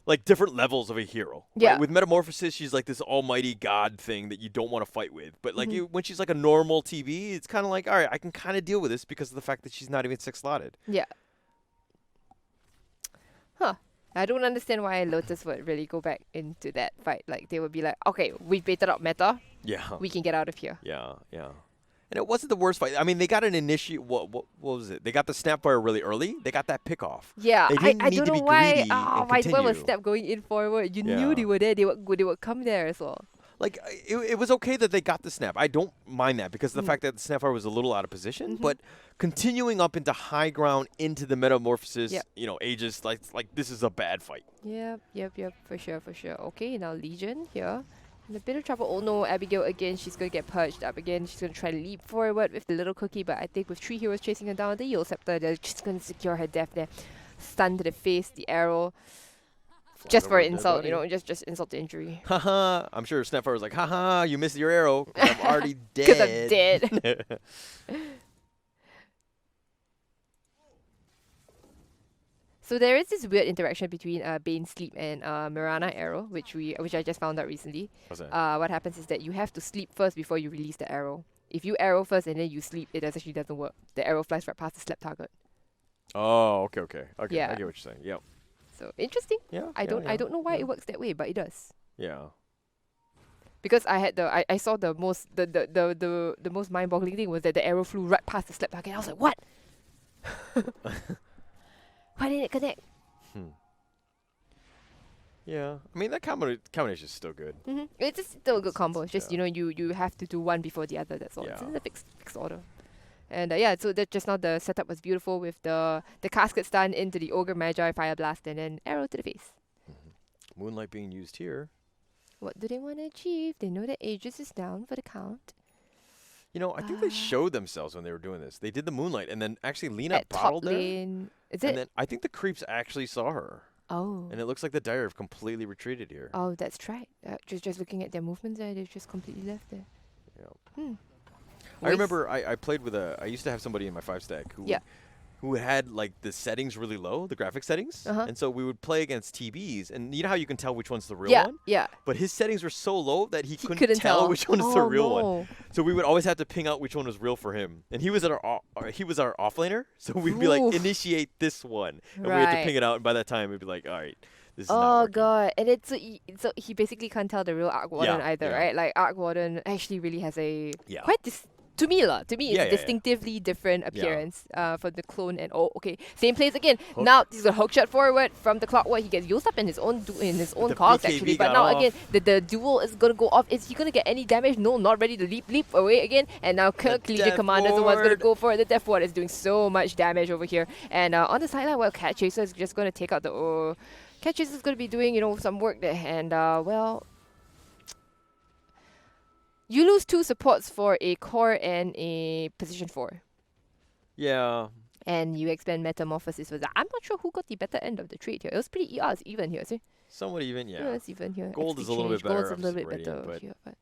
like different levels of a hero. Yeah. Right? With metamorphosis, she's like this almighty god thing that you don't want to fight with. But like when she's like a normal TV, it's kind of like, all right, I can kind of deal with this because of the fact that she's not even 6 slotted. Yeah. Huh. I don't understand why Lotus would really go back into that fight. Like, they would be like, okay, we've baited out meta. Yeah. We can get out of here. Yeah. And it wasn't the worst fight. I mean, they got an what was it? They got the Snapfire really early. They got that pick off. Yeah, They didn't I need don't to know be why. greedy and Why was continue. Snap going in forward? You Yeah. knew they were there. They would come there as well. Like, it was okay that they got the snap. I don't mind that because of the fact that the Snapfire was a little out of position. But continuing up into high ground, into the metamorphosis, Aegis, like this is a bad fight. Yep, for sure. Okay, now Legion here. In a bit of trouble. Oh no, Abigail again. She's going to get purged up again. She's going to try to leap forward with the little cookie. But I think with 3 heroes chasing her down, the Yule Scepter, they're just going to secure her death there. Stun to the face, the arrow. Just for insult, just insult to injury. Haha, I'm sure Snapfire was like, haha, you missed your arrow. I'm already dead. Because I'm dead. So there is this weird interaction between Bane Sleep and Mirana Arrow, which I just found out recently. What's that? What happens is that you have to sleep first before you release the arrow. If you arrow first and then you sleep, it actually doesn't work. The arrow flies right past the slept target. Oh, okay. Yeah. I get what you're saying. Yep. So interesting. Yeah. I don't know why it works that way, but it does. Yeah. Because I saw the most most mind-boggling thing was that the arrow flew right past the slept target. I was like, what? Why didn't it connect? Yeah. I mean, that combination is still good. It's just still a good combo. It's just you have to do one before the other. That's all. It's in the fixed order. And so that just now the setup was beautiful with the casket stun into the Ogre Magi Fire Blast and then arrow to the face. Moonlight being used here. What do they want to achieve? They know that Aegis is down for the count. I think they showed themselves when they were doing this. They did the Moonlight, and then actually Lina At top bottled there. lane. Is And it? then I think the creeps actually saw her. Oh. And it looks like the Dire have completely retreated here. Oh, that's right. Just looking at their movements there, they've just completely left there. I remember I played with I used to have somebody in my 5 stack who who had like the settings really low, the graphic settings, Uh-huh. and so we would play against TBs, and you know how you can tell which one's the real Yeah, one? yeah. But his settings were so low that he Couldn't tell which one is the Oh, real one. no. So we would always have to ping out which one was real for him. And he was our offlaner, so we'd be like, Oof. initiate this one. And we had to Right. ping it out, and by that time we'd be like, all right, this is not Oh working. god, and so he basically can't tell the real Arc Warden Yeah, either, yeah. right? Like Arc Warden actually really has a Yeah. quite to me it's Yeah, yeah. distinctively different appearance from the clone. And same place again. Hook. Now he's got hook shot forward from the clockwork. He gets used up in his own The cogs BKB actually. But got now off. again the duel is gonna go off. Is he gonna get any damage? No, not ready to leap away again. And now Kirk Legion Death Commander is the one's gonna Ward. go for it. The Death Ward is doing so much damage over here. And on the sideline, well, Cat Chaser is just gonna take out the. Cat Chaser is gonna be doing some work there. And you lose 2 supports for a core and a position 4. Yeah. And you expand Metamorphosis for that. I'm not sure who got the better end of the trade here. It was pretty it's even here, see? Somewhat even, yeah. It's even here. Gold XP is a little bit change. Gold's better, a little bit obviously, better over Radiant, here,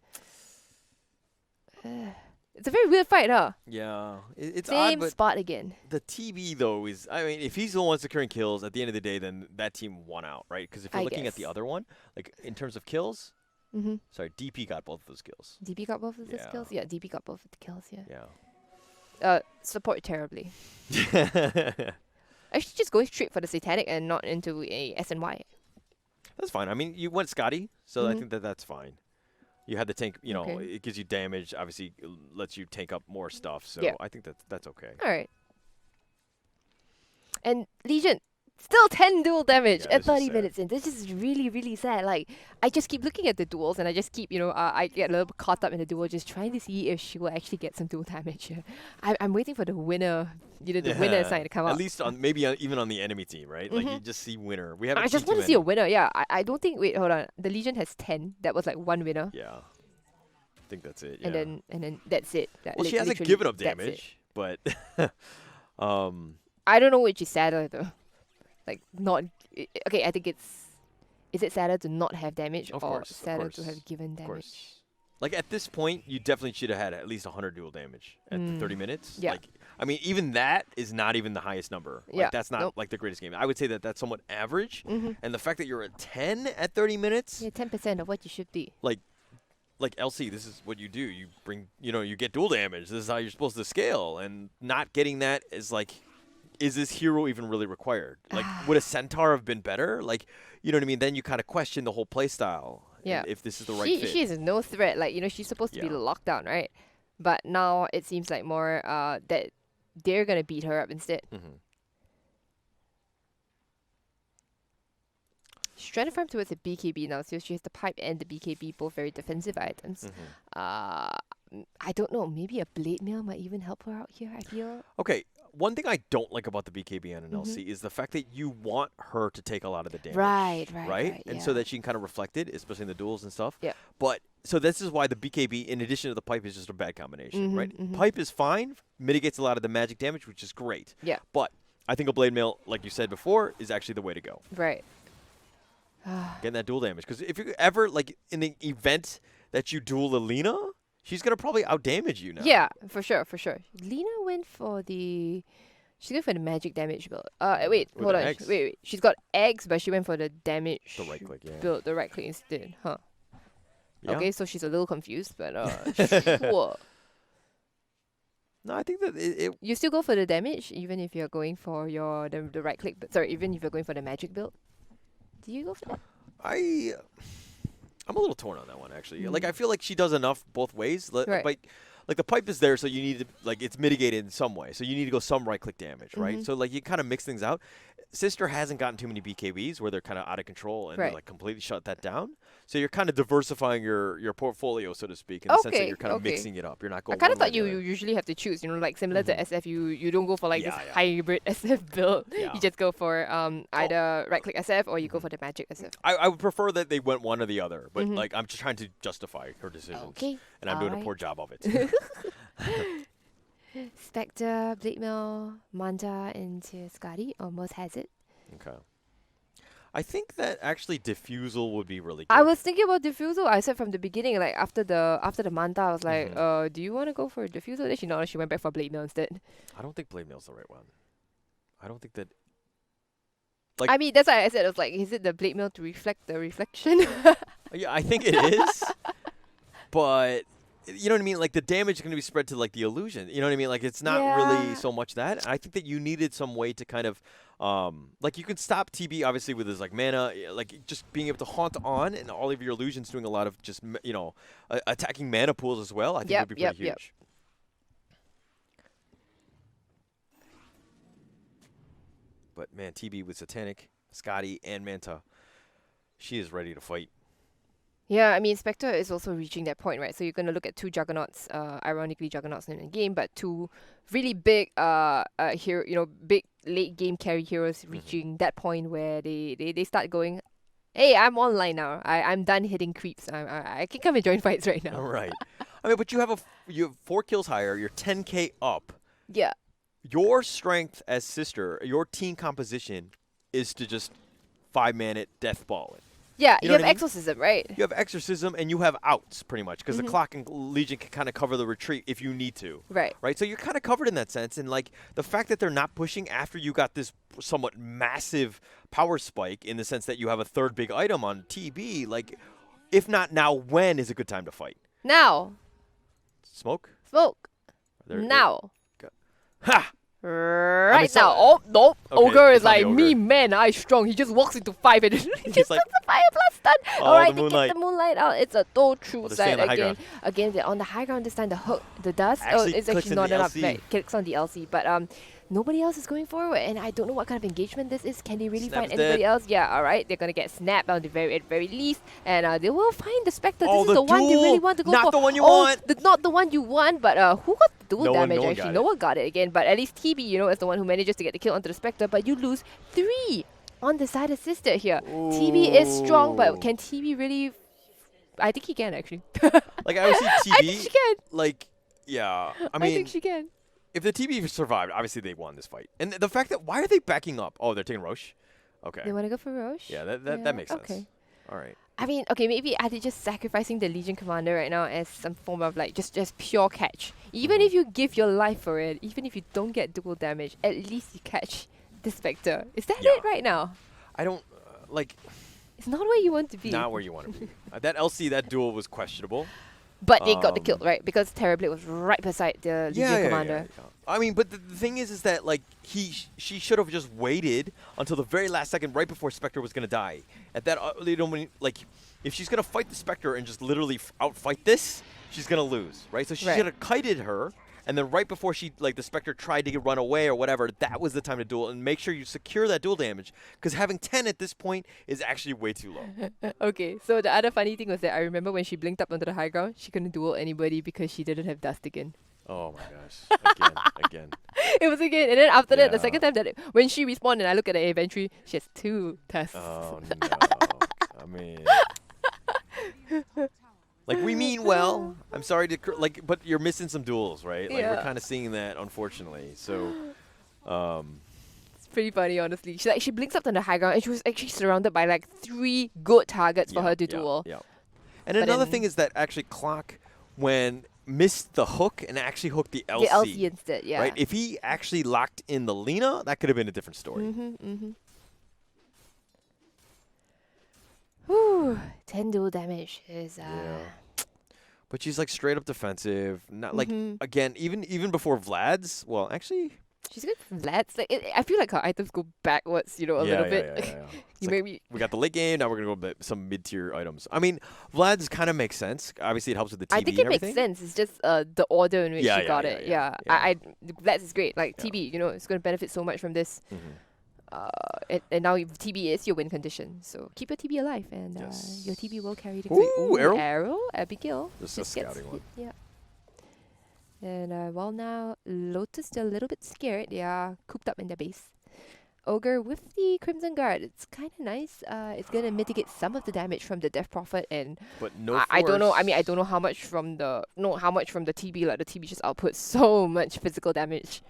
but it's a very weird fight, huh? Yeah. It's Same odd, but spot again. the TB, though, is, I mean, if he's the one securing kills, at the end of the day, then that team won out, right? Because if you're I looking at the guess. other one, like, in terms of kills, Mm-hmm. sorry, DP got both of those kills. DP got both of the Yeah. kills? Yeah, DP got both of the kills, yeah. Yeah. Support terribly. That's Actually, just going straight for the Satanic and not into a SNY. fine. I mean, you went Scotty, so I Mhm. think that's fine. You had the tank, Okay. it gives you damage, obviously lets you tank up more stuff, so Yeah. I think that's okay. Alright. And Legion, still 10 dual damage Yeah, at this is 30 sad. minutes in. This is really, really sad. Like, I just keep looking at the duels and I just keep, I get a little bit caught up in the duel, just trying to see if she will actually get some dual damage here. I'm waiting for the winner, the winner sign to come At up. least even on the enemy team, right? Like, you just see winner. We haven't I just seen want too to see a many. winner, yeah. I don't think, wait, hold on. The Legion has 10. That was like one winner. Yeah. I think that's it, yeah. And then that's it. Well, she hasn't literally, given up that's it. damage, but I don't know which is sadder though. Like not okay. I think is it sadder to not have damage Of or course, of sadder to course, have given of damage? course. Like at this point, you definitely should have had at least 100 dual damage at the 30 minutes. Yeah. Like, I mean, even that is not even the highest number. Like, Yeah, that's not nope. like the greatest game. I would say that that's somewhat average. Mm-hmm. And the fact that you're at 10 at 30 minutes, Yeah, 10% of what you should be. like LC, this is what you do. You bring, you get dual damage. This is how you're supposed to scale. And not getting that is like, is this hero even really required? Like, would a centaur have been better? Like, you know what I mean? Then you kind of question the whole play style. Yeah. And if this is the right fit. She is no threat. Like she's supposed to be Yeah. locked down, right? But now it seems like more that they're gonna beat her up instead. Mhm. She's trying to farm towards the BKB now, so she has the pipe and the BKB, both very defensive items. I don't know. Maybe a blade mail might even help her out here. I feel. Okay, one thing I don't like about the BKB on an Mhm. LC is the fact that you want her to take a lot of the damage. Right. And yeah. so that she can kind of reflect it, especially in the duels and stuff. Yeah. But so this is why the BKB, in addition to the pipe, is just a bad combination, Mhm, right? mhm. Pipe is fine, mitigates a lot of the magic damage, which is great. Yeah. But I think a blade mail, like you said before, is actually the way to go. Right. Getting that dual damage. Because if you ever, like, in the event that you duel Alina, she's going to probably outdamage you now. Yeah, for sure. Lena went for the. She's going for the magic damage build. Wait, With hold the on. eggs. Wait. She's got eggs, but she went for the damage The right click, yeah. build, the right click instead, huh? Yeah. Okay, so she's a little confused, but sure. No, I think that it You still go for the damage, even if you're going for the right click. But sorry, even if you're going for the magic build. Do you go for that? I'm a little torn on that one, actually. Like, Mm. I feel like she does enough both ways. Right. Like the pipe is there, so you need to, like, it's mitigated in some way. So you need to go some right-click damage, right? Mhm. So, like, you kind of mix things out. Sister hasn't gotten too many BKBs where they're kind of out of control and they, Right. like, completely shut that down. So you're kind of diversifying your portfolio, so to speak, in the sense that Okay, you're kind of okay. mixing it up. You're not I going kind of one way thought or you the other. usually have to choose, like similar Mhm. to SF, you don't go for like Yeah, this yeah. hybrid SF build. Yeah. You just go for either right click SF or you go Mhm. for the magic SF. I would prefer that they went one or the other, but, Mhm. like, I'm just trying to justify her decisions. Okay. And I'm doing a alright. poor job of it. Spectre, Blade Mail, Manta into Scotty almost has it. Okay. I think that actually Diffusal would be really good. I was thinking about Diffusal. I said from the beginning, like after the Manta, I was like, Mhm. do you want to go for Diffusal? Then she went back for Blade Mail instead. I don't think Blade Mail's the right one. I don't think that. I mean, that's why I said, it was like, is it the blade mail to reflect the reflection? Yeah, I think it is. But you know what I mean? Like the damage is going to be spread to like the illusion. You know what I mean? Like it's not really Yeah. so much that. I think that you needed some way to kind of, like you can stop TB obviously with his like mana, like just being able to haunt on and all of your illusions doing a lot of just attacking mana pools as well. I think would be pretty huge. But man, TB with Satanic, Scotty, and Manta, she is ready to fight. Yeah, I mean, Spectre is also reaching that point, right? So you're going to look at two Juggernauts, ironically Juggernauts in the game, but two really big, big late game carry heroes reaching that point where they start going, hey, I'm online now. I'm done hitting creeps. I can come and join fights right now. All right. I mean, but you have 4 kills higher. You're 10k up. Yeah. Your strength as sister, your team composition is to just 5-man it, death ball it. Yeah, You you know have what I mean? Exorcism, right? You have Exorcism and you have outs pretty much because the Clock and Legion can kind of cover the retreat if you need to. Right. Right? So you're kind of covered in that sense. And like the fact that they're not pushing after you got this somewhat massive power spike in the sense that you have a third big item on TB, like if not now, when is a good time to fight? Now. Smoke? Smoke. There- Now. Ha! Right so- now. Oh, nope. Okay, Ogre it's is not the like, me, ogre. man, I strong. He just walks into 5 and he just like, does the fire blast stun. Oh, Alright, the they get moonlight. the moonlight out. It's a toe true Oh, they're staying side on the high again. ground. Again, they're on the high ground this time. The hook, the dust. Actually It's clicks actually in not the enough. LC. Right, clicks on the LC. But nobody else is going forward, and I don't know what kind of engagement this is. Can they really Snap's find anybody dead. else? Yeah, alright. They're gonna get snapped at the very least, and they will find the Spectre. Oh, This is the the one they duel. really want to go Not for. the one you Oh, want. not the one you want, but who got the dual No one- damage no one actually? got No it. one got it again, but at least TB, is the one who manages to get the kill onto the Spectre, but you lose 3 on the side of Sister here. TB is strong, but Ooh. can TB really... I think he can, actually. Like I would see TB. I think she can. Like, yeah. I I mean, think she can. if the TB survived, obviously they won this fight. And the fact that, why are they backing up? Oh, they're taking Roche? Okay. They want to go for Roche? Yeah, that makes sense. Okay. All right. I mean, okay, maybe are they just sacrificing the Legion Commander right now as some form of like just pure catch? Even if you give your life for it, even if you don't get dual damage, at least you catch the Spectre. Is that Yeah. it right now? I don't, like, It's not where you want to be. not where you want to be. That LC, that duel was questionable. But they got the kill, right? Because Terrorblade was right beside the Legion Commander. Yeah. I mean, but the thing is that like she should have just waited until the very last second, right before Spectre was gonna die. At that, like, if she's gonna fight the Spectre and just literally outfight this, she's gonna lose, right? So she Right. should have kited her, and then right before the Spectre tried to run away or whatever, that was the time to duel and make sure you secure that duel damage, because having 10 at this point is actually way too low. Okay, so the other funny thing was that I remember when she blinked up onto the high ground, she couldn't duel anybody because she didn't have dust again. Oh my gosh! Again. It was again, and then after that, the Yeah. second time when she respawned and I look at the inventory, she has 2 tests. Oh no! I mean, like we mean well. I'm sorry to but you're missing some duels, right? Like we're Yeah. kind of seeing that, unfortunately. So, It's pretty funny, honestly. She blinks up on the high ground and she was actually surrounded by like 3 good targets for her to duel. Yeah. And But another then- thing is that actually Clock, when missed the hook and actually hooked the LC, The LC instead, yeah. right? If he actually locked in the Lena, that could have been a different story. Whew, 10 dual damage is Yeah. But she's like straight up defensive. Not like Mhm. again, even before Vlad's. Well, actually, she's good for that. I feel like her items go backwards, a little bit. Yeah. You It's like, maybe we got the late game. Now we're gonna go with some mid-tier items. I mean, Vlad's kind of makes sense. Obviously, it helps with the TB I think and it makes everything. sense. It's just the order in which Yeah, she yeah, got yeah, it. yeah, Yeah, yeah. Blast is great. Like Yeah. TB, it's going to benefit so much from this. Mhm. And now TB is your win condition, so keep your TB alive, and Yes. your TB will carry the Ooh, arrow. arrow, Abigail. Just a gets scouting one. hit, yeah. And well, now Lotus, they're a little bit scared. They are cooped up in their base. Ogre with the Crimson Guard, it's kind of nice. It's gonna mitigate some of the damage from the Death Prophet, and But no. I don't know. I mean, I force. don't know how much from the TB. Like the TB just outputs so much physical damage.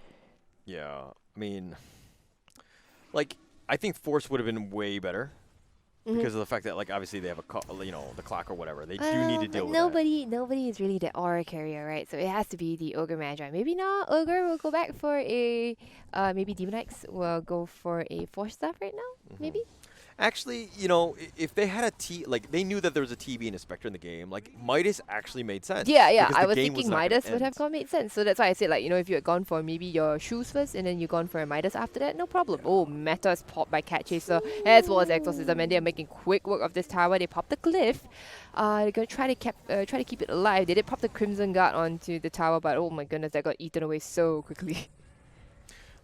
Yeah, I mean, like I think force would have been way better. because of the fact that like obviously they have the clock or whatever. They do need to deal with that. Nobody is really the aura carrier, right? So it has to be the Ogre Magi. Maybe not. Ogre will go back for a maybe Demon Knights will go for a 4-staff right now. Maybe. Actually, if they had like they knew that there was a TB and a Spectre in the game, like Midas actually made sense. Yeah. because I the was game thinking not gonna Midas would end. have made sense. So that's why I said like if you had gone for maybe your shoes first and then you gone for a Midas after that, no problem. Oh, Meta is popped by Cat Chaser as well as Exorcism, and they are making quick work of this tower. They popped the Glyph. They're gonna try to keep it alive. They did pop the Crimson Guard onto the tower, but oh my goodness, that got eaten away so quickly.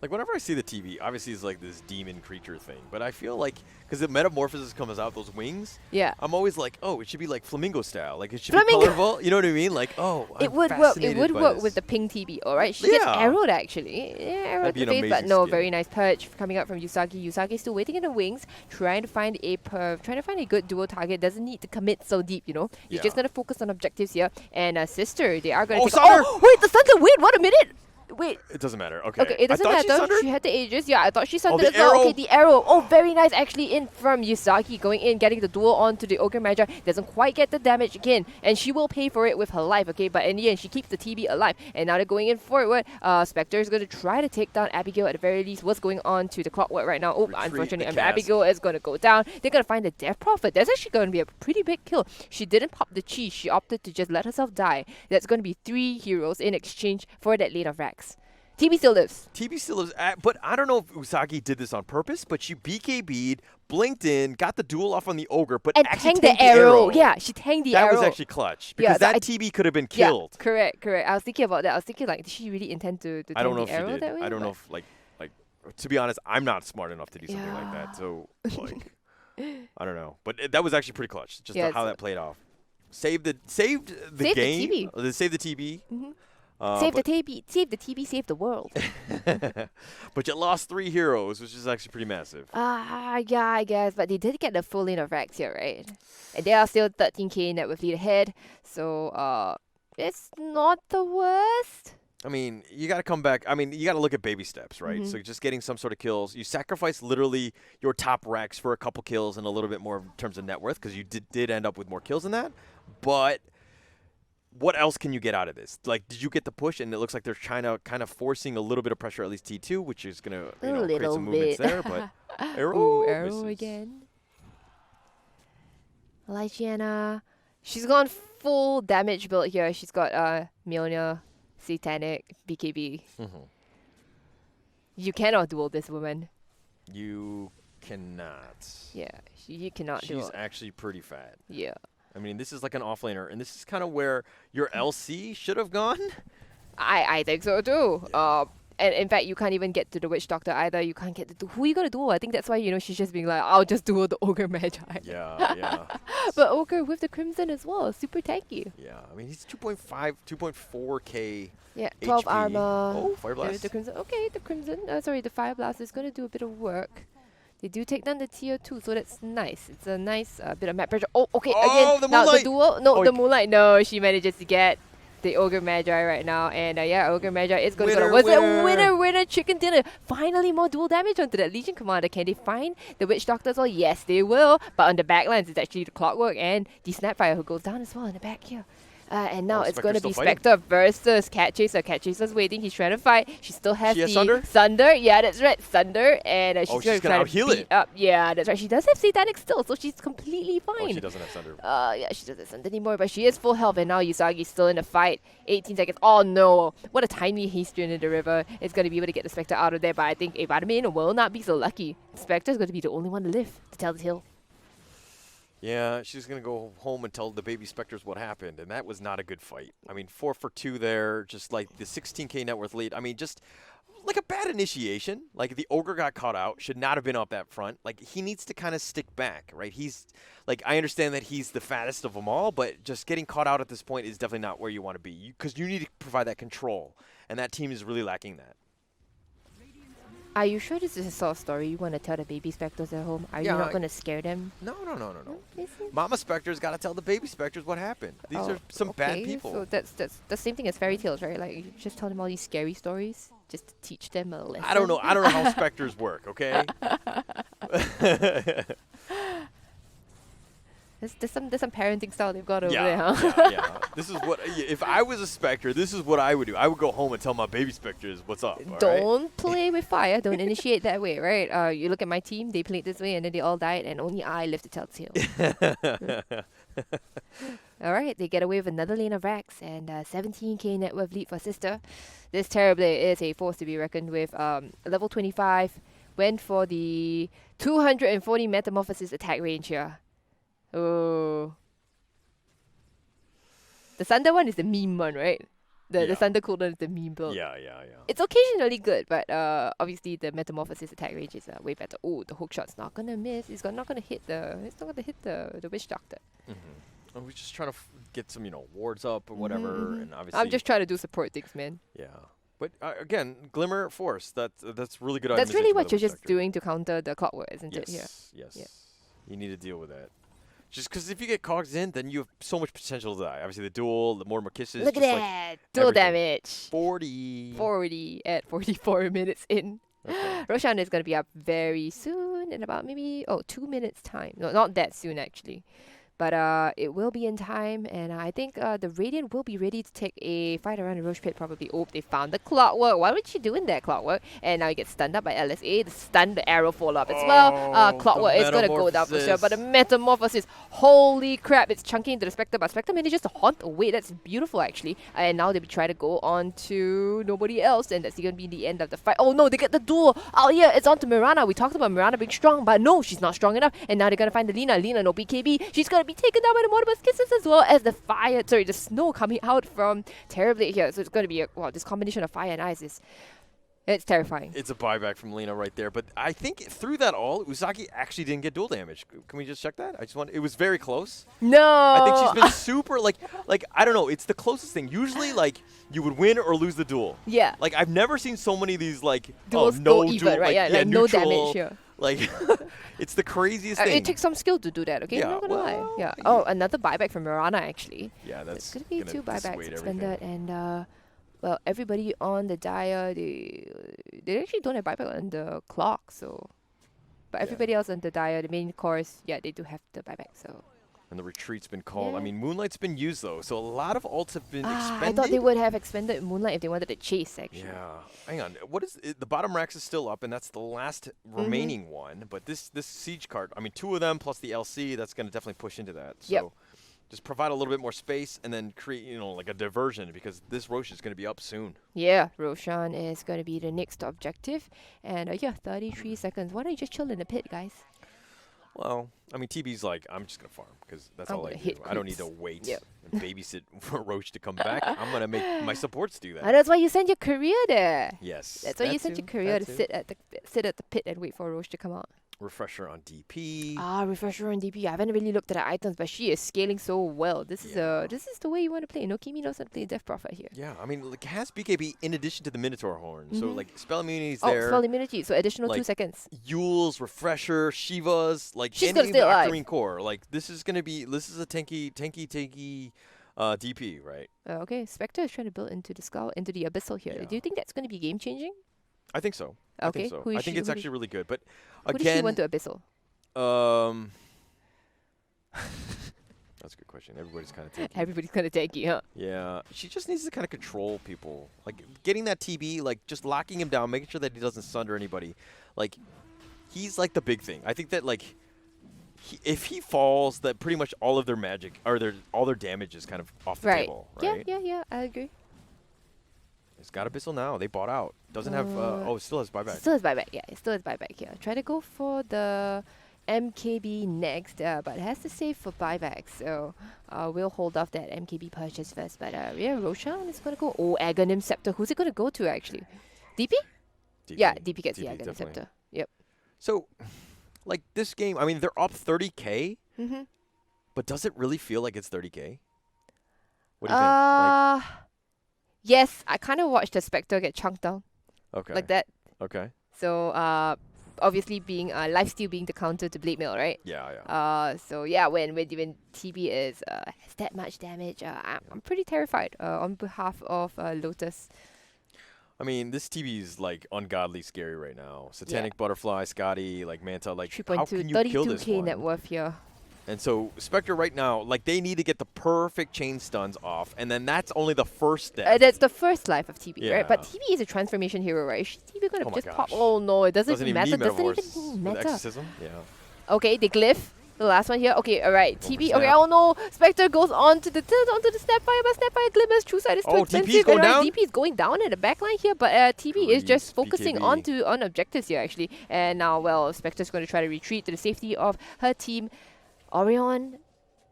Like whenever I see the TV, obviously it's like this demon creature thing, but I feel like because the metamorphosis comes out those wings, Yeah. I'm always like, oh, it should be like flamingo style, like it should Flamingo. be colorful. You know what I mean? Like, oh, It would work. It would work with the pink TB. All right, she gets Yeah. arrowed actually. Yeah, arrowed That'd be to an the face, but amazing no, skin. very nice perch coming out from Usagi. Usagi's still waiting in the wings, trying to find a good dual target. Doesn't need to commit so deep, You're Yeah. just gonna focus on objectives here. And Sister, they are gonna Oh, take. Sunder! Oh, wait, the Thunder! Wait, what a minute! Wait. It doesn't matter. Okay. Okay, it doesn't I thought matter. She sundered? She had the Aegis. Yeah, I thought she sundered the as well. Okay, arrow. the arrow. Oh, very nice. Actually, in from Usagi, going in, getting the duel onto the Ogre Magi. Doesn't quite get the damage again, and she will pay for it with her life. Okay, but in the end, she keeps the TB alive. And now they're going in forward. Spectre is going to try to take down Abigail at the very least. What's going on to the clockwork right now? Oh, Retreat unfortunately, the cast. Abigail is going to go down. They're going to find the Death Prophet. That's actually going to be a pretty big kill. She didn't pop the cheese. She opted to just let herself die. That's going to be 3 heroes in exchange for that lane of Rax. TB still lives. TB still lives, but I don't know if Usagi did this on purpose, but she BKB'd, blinked in, got the duel off on the ogre, but And actually tanked the arrow. Yeah, she tanked the arrow. That was actually clutch Yeah, because so that TB could have been killed. Yeah, correct. I was thinking about that. I was thinking like, did she really intend to I don't know tank if the arrow she did. that way? I don't know if like to be honest, I'm not smart enough to do something like that. So like I don't know, but that was actually pretty clutch. Just Yeah, how that played off. Saved the Saved the game. TB. Saved the TB. Save the TB, save the world. But you lost 3 heroes, which is actually pretty massive. Yeah, I guess. But they did get the full lane of Rax here, right? And they are still 13k net with lead ahead. So, it's not the worst. I mean, you got to come back. I mean, you got to look at baby steps, right? So just getting some sort of kills. You sacrifice literally your top Rex for a couple kills and a little bit more in terms of net worth because you did end up with more kills than that. But what else can you get out of this? Like, did you get the push? And it looks like they're trying to kind of forcing a little bit of pressure, at least T2, which is going to create some movements there. But Arrow misses. again. Lygiana. She's gone full damage build here. She's got Mjolnir, Satanic, BKB. You cannot duel this woman. You cannot. Yeah, you cannot duel. She's actually pretty fat. Yeah. I mean, this is like an offlaner, and this is kind of where your LC should have gone. I think so too. And in fact, you can't even get to the Witch Doctor either. You can't get to who are you gonna duel? I think that's why she's just being like, I'll just duel the Ogre Magi. Yeah. But Ogre with the Crimson as well, super tanky. Yeah, I mean, he's 2.4k. Yeah, 12 HP. armor. Oh, Fire Blast. The Crimson. Okay, the Crimson. The Fire Blast is gonna do a bit of work. They do take down the tier 2, so that's nice. It's a nice bit of map pressure. Oh, okay, Oh, again. the Now the Moonlight. duel. No, Oh, the Moonlight. No, she manages to get the Ogre Magi right now. And Ogre Magi is going to go. Was it winner, chicken dinner? Finally, more dual damage onto that Legion Commander. Can they find the Witch Doctor as well? Yes, they will. But on the backlines, it's actually the Clockwork and the Snapfire who goes down as well in the back here. And now it's going to be Spectre's Spectre versus Cat Chaser. Cat Chaser's waiting. He's trying to fight. She still has She has the Sunder? Yeah, that's right. Sunder. And she's going to try to out-heal beat it. up. Yeah, that's right. She does have Satanic still, so she's completely fine. Oh, she doesn't have Thunder. Yeah, she doesn't have Sunder anymore, but she is full health. And now Usagi's still in the fight. 18 seconds. Oh, no. What a tiny haste into the river. It's going to be able to get the Spectre out of there, but I think Vitamin will not be so lucky. Spectre's going to be the only one to live to tell the tale. Yeah, she's going to go home and tell the baby Spectres what happened, and that was not a good fight. I mean, 4 for 2 there, just like the 16k net worth lead. I mean, just like a bad initiation. Like, the Ogre got caught out, should not have been up that front. Like, he needs to kind of stick back, right? He's, like, I understand that he's the fattest of them all, but just getting caught out at this point is definitely not where you want to be, because you need to provide that control, and that team is really lacking that. Are you sure this is a sort of story you want to tell the baby Spectres at home? Are you not going to scare them? No. Is it? Mama Spectre's got to tell the baby Spectres what happened. These are some bad people. So that's the same thing as fairy tales, right? Like, you just tell them all these scary stories just to teach them a lesson. I don't know how Spectres work, okay? There's some parenting style they've got over there, Yeah, huh? yeah. This is what if I was a Spectre. This is what I would do. I would go home and tell my baby Spectres what's up. All right? Don't play with fire. Don't initiate that way, right? You look at my team; they played this way, and then they all died, and only I lived to tell tale. All right, they get away with another lane of racks and 17k net worth lead for Sister. This Terrorblade is a force to be reckoned with. Level 25 went for the 240 Metamorphosis attack range here. Oh. The Thunder one is the meme one, right? The Thunder cooldown is the meme build. Yeah. It's occasionally good, but obviously the Metamorphosis attack range is way better. Oh, the hook shot's not gonna miss. It's not gonna hit the Witch Doctor. Mm-hmm. We're just trying to get some, wards up or whatever, and obviously. I'm just trying to do support things, man. Yeah, but again, Glimmer Force. That's really good. That's really optimization what by you're the just Spectre. doing to counter the clockwork, isn't it? Yeah. Yes. Yeah. You need to deal with that. Just because if you get cogs in, then you have so much potential to die. Obviously, the duel, the Mortimer kisses. Look at just that! Dual everything. damage. 40 at 44 minutes in. Okay. Roshan is going to be up very soon, in about maybe 2 minutes time. No, not that soon actually. But it will be in time, and I think the Radiant will be ready to take a fight around the Roche Pit probably. Oh, they found the Clockwork. Why would you doing that, Clockwork? And now you get stunned up by LSA. The stun, the arrow fall up as well. Clockwork is going to go down for sure, but the Metamorphosis, holy crap, it's chunking into the Spectre, but Spectre manages to haunt away. That's beautiful, actually. And now they try to go on to nobody else, and that's going to be the end of the fight. Oh no, they get the duel. Althaia, it's on to Mirana. We talked about Mirana being strong, but no, she's not strong enough. And now they're going to find the Lina. Lina, no BKB. She's going to be taken down by the Mortimer's kisses as well as the snow coming out from Terrorblade here. So it's going to be this combination of fire and ice it's terrifying. It's a buyback from Lina right there, but I think through that all, Uzaki actually didn't get dual damage. Can we just check that? It was very close. No! I think she's been super, like, I don't know, it's the closest thing. Usually, you would win or lose the duel. Yeah. I've never seen so many of these, duels no go even, duel, right? Yeah, neutral, no damage here. It's the craziest thing. It takes some skill to do that, okay? I'm not gonna lie. Yeah. Oh, another buyback from Mirana, actually. Yeah, that's going to be 2 buybacks dissuade extended, and everybody on the Dia, they actually don't have buyback on the clock, so. But everybody else on the Dia, the main course, they do have the buyback, so. And the retreat's been called. Yeah. I mean, Moonlight's been used, though, so a lot of ults have been expended. I thought they would have expended Moonlight if they wanted to chase, actually. Yeah. Hang on. What is it? The bottom racks is still up, and that's the last remaining one. But this siege card, I mean, 2 of them plus the LC, that's going to definitely push into that. So just provide a little bit more space and then create, a diversion, because this Roche is going to be up soon. Yeah, Roshan is going to be the next objective. And 33 seconds. Why don't you just chill in the pit, guys? Well, I mean, TB's like, I'm just going to farm, because that's all I do. I don't need to wait and babysit for Roche to come back. I'm going to make my supports do that. And that's why you sent your career there. Yes. That's why you sent your career to sit at the pit and wait for Roche to come out. Refresher on DP. Refresher on DP. I haven't really looked at the items, but she is scaling so well. This is the way you want to play. No, Kimi knows how to play Death Prophet here. Yeah, I mean, has BKB in addition to the Minotaur Horn. So, spell immunity's there. Spell immunity. So additional 2 seconds. Yule's, Refresher, Shiva's, she's any gonna stay alive. Octarine Core. This is a tanky DP, right? Okay, Spectre is trying to build into the Abyssal here. Yeah. Do you think that's going to be game changing? I think so. Okay. I think so. I think it's actually really good. But who does she want to Abyssal? That's a good question. Everybody's kind of tanky. Everybody's kind of tanky, huh? Yeah. She just needs to kind of control people. Getting that TB, just locking him down, making sure that he doesn't sunder anybody. He's the big thing. I think that if he falls, that pretty much all of their magic or all their damage is kind of off the table, right? Yeah, I agree. It's got Abyssal now. They bought out. Doesn't have. It still has buyback. Still has buyback. Yeah, it still has buyback here. Try to go for the MKB next, but it has to save for buyback. So we'll hold off that MKB purchase first. But Roshan is gonna go. Oh, Aghanim Scepter. Who's it gonna go to actually? DP? Yeah, DP gets the Aghanim Scepter. Yep. So, this game, I mean, they're up 30K. But does it really feel like it's 30K? What do you think? Yes, I kind of watched the Spectre get chunked down. Okay. Like that. Okay. So, obviously being lifesteal being the counter to Blade Mail, right? Yeah. So yeah, when TB has that much damage, I'm pretty terrified on behalf of Lotus. I mean, this TB is ungodly scary right now. Satanic Butterfly, Scotty, Manta, how can you kill this 32k one? net worth here. And so Spectre right now, like they need to get the perfect chain stuns off, and then that's only the first step. That's the first life of TB, right? But Yeah. TB is a transformation hero, right? Is TB gonna Oh my just pop? gosh. Oh no, it doesn't, Doesn't even even matter. need Doesn't Metaverse even with matter. Exorcism. Yeah. Okay, the glyph. The last one here. Okay, alright. Go for TB. Okay, snap. oh no. Spectre goes onto the Snapfire, but Snapfire Glimmer's true side is too Oh, expensive. TP 's going and, down? DP is going down at the backline here, but TB is just Grease, focusing BKB. on objectives here actually. And now, well, Spectre's going to try to retreat to the safety of her team. Orion.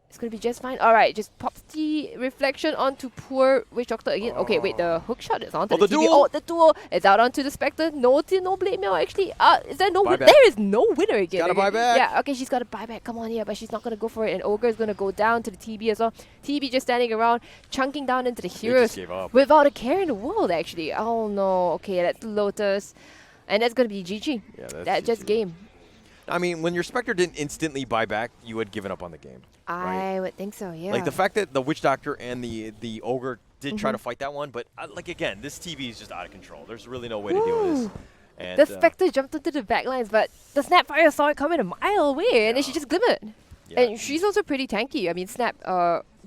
It's going to be just fine. Alright, just pops the reflection onto poor Witch Doctor again. Okay, wait, the hook shot is onto Oh, the the TB. duel? Oh, the duel is out onto the Spectre. No blade mail actually. Is there no Buyback. There is no winner again. Gotta okay. buy back. Yeah, okay, she's got to buy back. Come on here, but she's not going to go for it. And Ogre is going to go down to the TB as well. TB just standing around, chunking down into the They heroes just gave up. without a care in the world actually. Oh no, okay, that's Lotus. And that's going to be GG. Yeah, that's That just GG. game. I mean, when your Spectre didn't instantly buy back, you had given up on the game. Right? I would think so, yeah. Like the fact that the Witch Doctor and the Ogre did try Mhm. to fight that one, but like again, this TV is just out of control. There's really no way to deal with this. Woo. And The Spectre jumped into the backlines, but the Snapfire saw it coming a mile away, and then she Yeah. just glimmered. yeah. And she's also pretty tanky. I mean,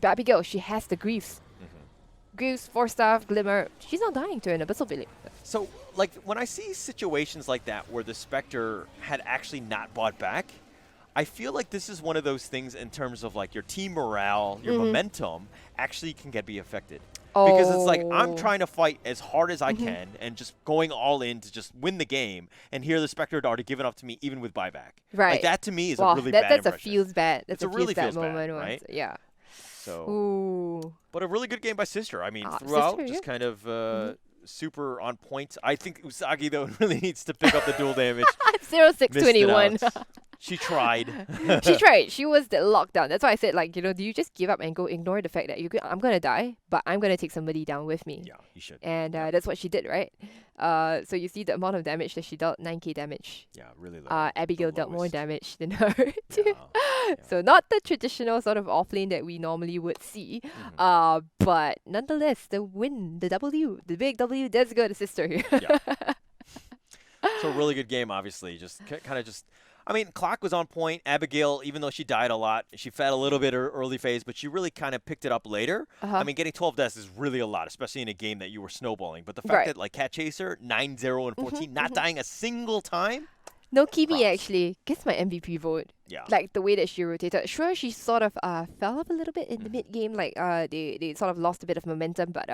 Abigail, she has the Greaves. Mhm. Greaves, 4-staff, Glimmer. She's not dying to an Abyssal Village. So, like, when I see situations like that where the Spectre had actually not bought back, I feel like this is one of those things in terms of, like, your team morale, your Mhm. momentum actually can be affected. Because it's like, I'm Oh. trying to fight as hard as I Mhm. can and just going all in to just win the game, and here the Spectre had already given up to me even with buyback. Right. Like, that to me is Wow, a really bad that's a impression. feels bad. That's It's a a really feels bad feels bad, moment. right? Yeah. So, Ooh. but a really good game by Sister. I mean, Ah, throughout, Sister, just yeah. kind of super on point. I think Usagi, though, really needs to pick up the dual damage. I'm 0621. Missed it out. She tried. She tried. She was locked down. That's why I said, like, do you just give up and go ignore the fact that I'm going to die, but I'm going to take somebody down with me? Yeah, you should. And Yeah. that's what she did, right? So you see the amount of damage that she dealt, 9k damage. Yeah, really low. Abigail The dealt more lowest. damage than her. too. Yeah. So not the traditional sort of offlane that we normally would see. Mhm. But nonetheless, the win, the W, the big W, does go to Sister here. Yeah. So a really good game, obviously. Just kind of just. I mean, clock was on point. Abigail, even though she died a lot, she fed a little bit early phase, but she really kind of picked it up later. Uh-huh. I mean, getting 12 deaths is really a lot, especially in a game that you were snowballing. But the fact Right. that, like, Cat Chaser, 9-0 and 14, not dying a single time. No, Kiwi Props. actually gets my MVP vote. Yeah. Like the way that she rotated. Sure, she sort of fell off a little bit in the Mhm. mid game. Like they sort of lost a bit of momentum, but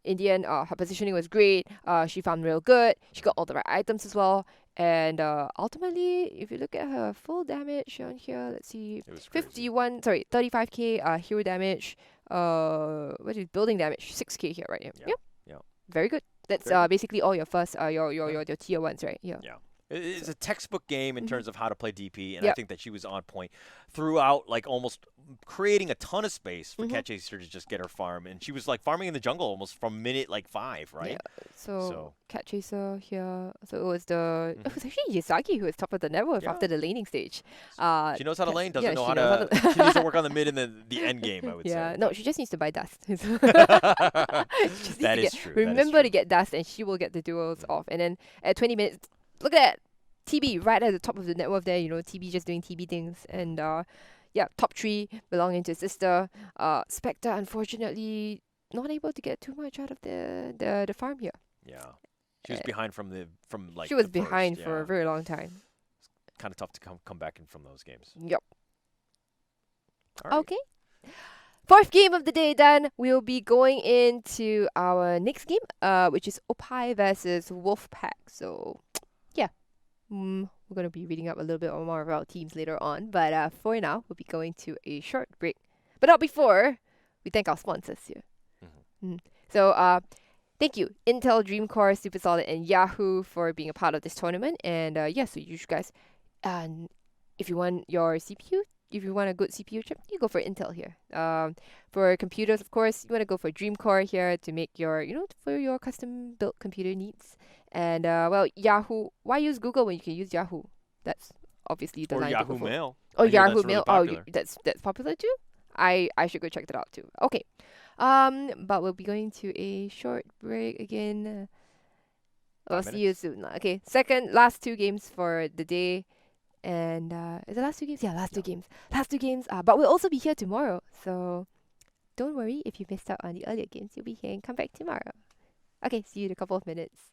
in the end, her positioning was great. She found real good. She got all the right items as well. And ultimately, if you look at her full damage on here, let's see, It was crazy. 35k hero damage. What is building damage? 6k here, right? Yeah. Yeah. Yeah. Very good. That's Very good. basically all your first your tier ones, right? Yeah. Yeah. It's a textbook game in Mhm. terms of how to play DP, and I Yep. think that she was on point throughout, like almost creating a ton of space for Mhm. Cat Chaser to just get her farm, and she was like farming in the jungle almost from minute like 5, right? Yeah. So, So- Cat Chaser here. So it was it Mhm. was actually Yasaki who was top of the network Yeah. after the laning stage. She knows how to Cat- lane, doesn't yeah, know she how knows to. She needs to work on the mid and the end game, I would Yeah, say. no, she just needs to buy dust. She just needs That to is get- true. that is Remember true. to get dust, and she will get the duels off. And then at 20 minutes, look at that TB right at the top of the network there. TB just doing TB things, and yeah, top 3 belonging to Sister. Spectre unfortunately not able to get too much out of the farm here. Yeah. She was behind from like. She was the first, behind for yeah. a very long time. Kind of tough to come back in from those games. Yep. All right. Okay. Fourth game of the day done. We'll be going into our next game, which is Opai versus Wolfpack. So, yeah. We're going to be reading up a little bit more of our teams later on. But for now, we'll be going to a short break. But not before we thank our sponsors here. So, thank you, Intel, Dreamcore, Super Solid, and Yahoo for being a part of this tournament. And yeah, so you guys, if you want your CPU, if you want a good CPU chip, you go for Intel here. For computers, of course, you want to go for Dreamcore here to make your, for your custom built computer needs. And well, Yahoo. Why use Google when you can use Yahoo? That's obviously the Or line to Yahoo go for. Mail. Oh, I hear Yahoo that's really Mail. popular. That's popular too. I should go check that out too. Okay. But we'll be going to a short break again. I'll 5 see you soon. Okay, last 2 games for the day. And is the last two games? Yeah, last two Yeah. games. Last two games. But we'll also be here tomorrow. So don't worry if you missed out on the earlier games. You'll be here and come back tomorrow. Okay, see you in a couple of minutes.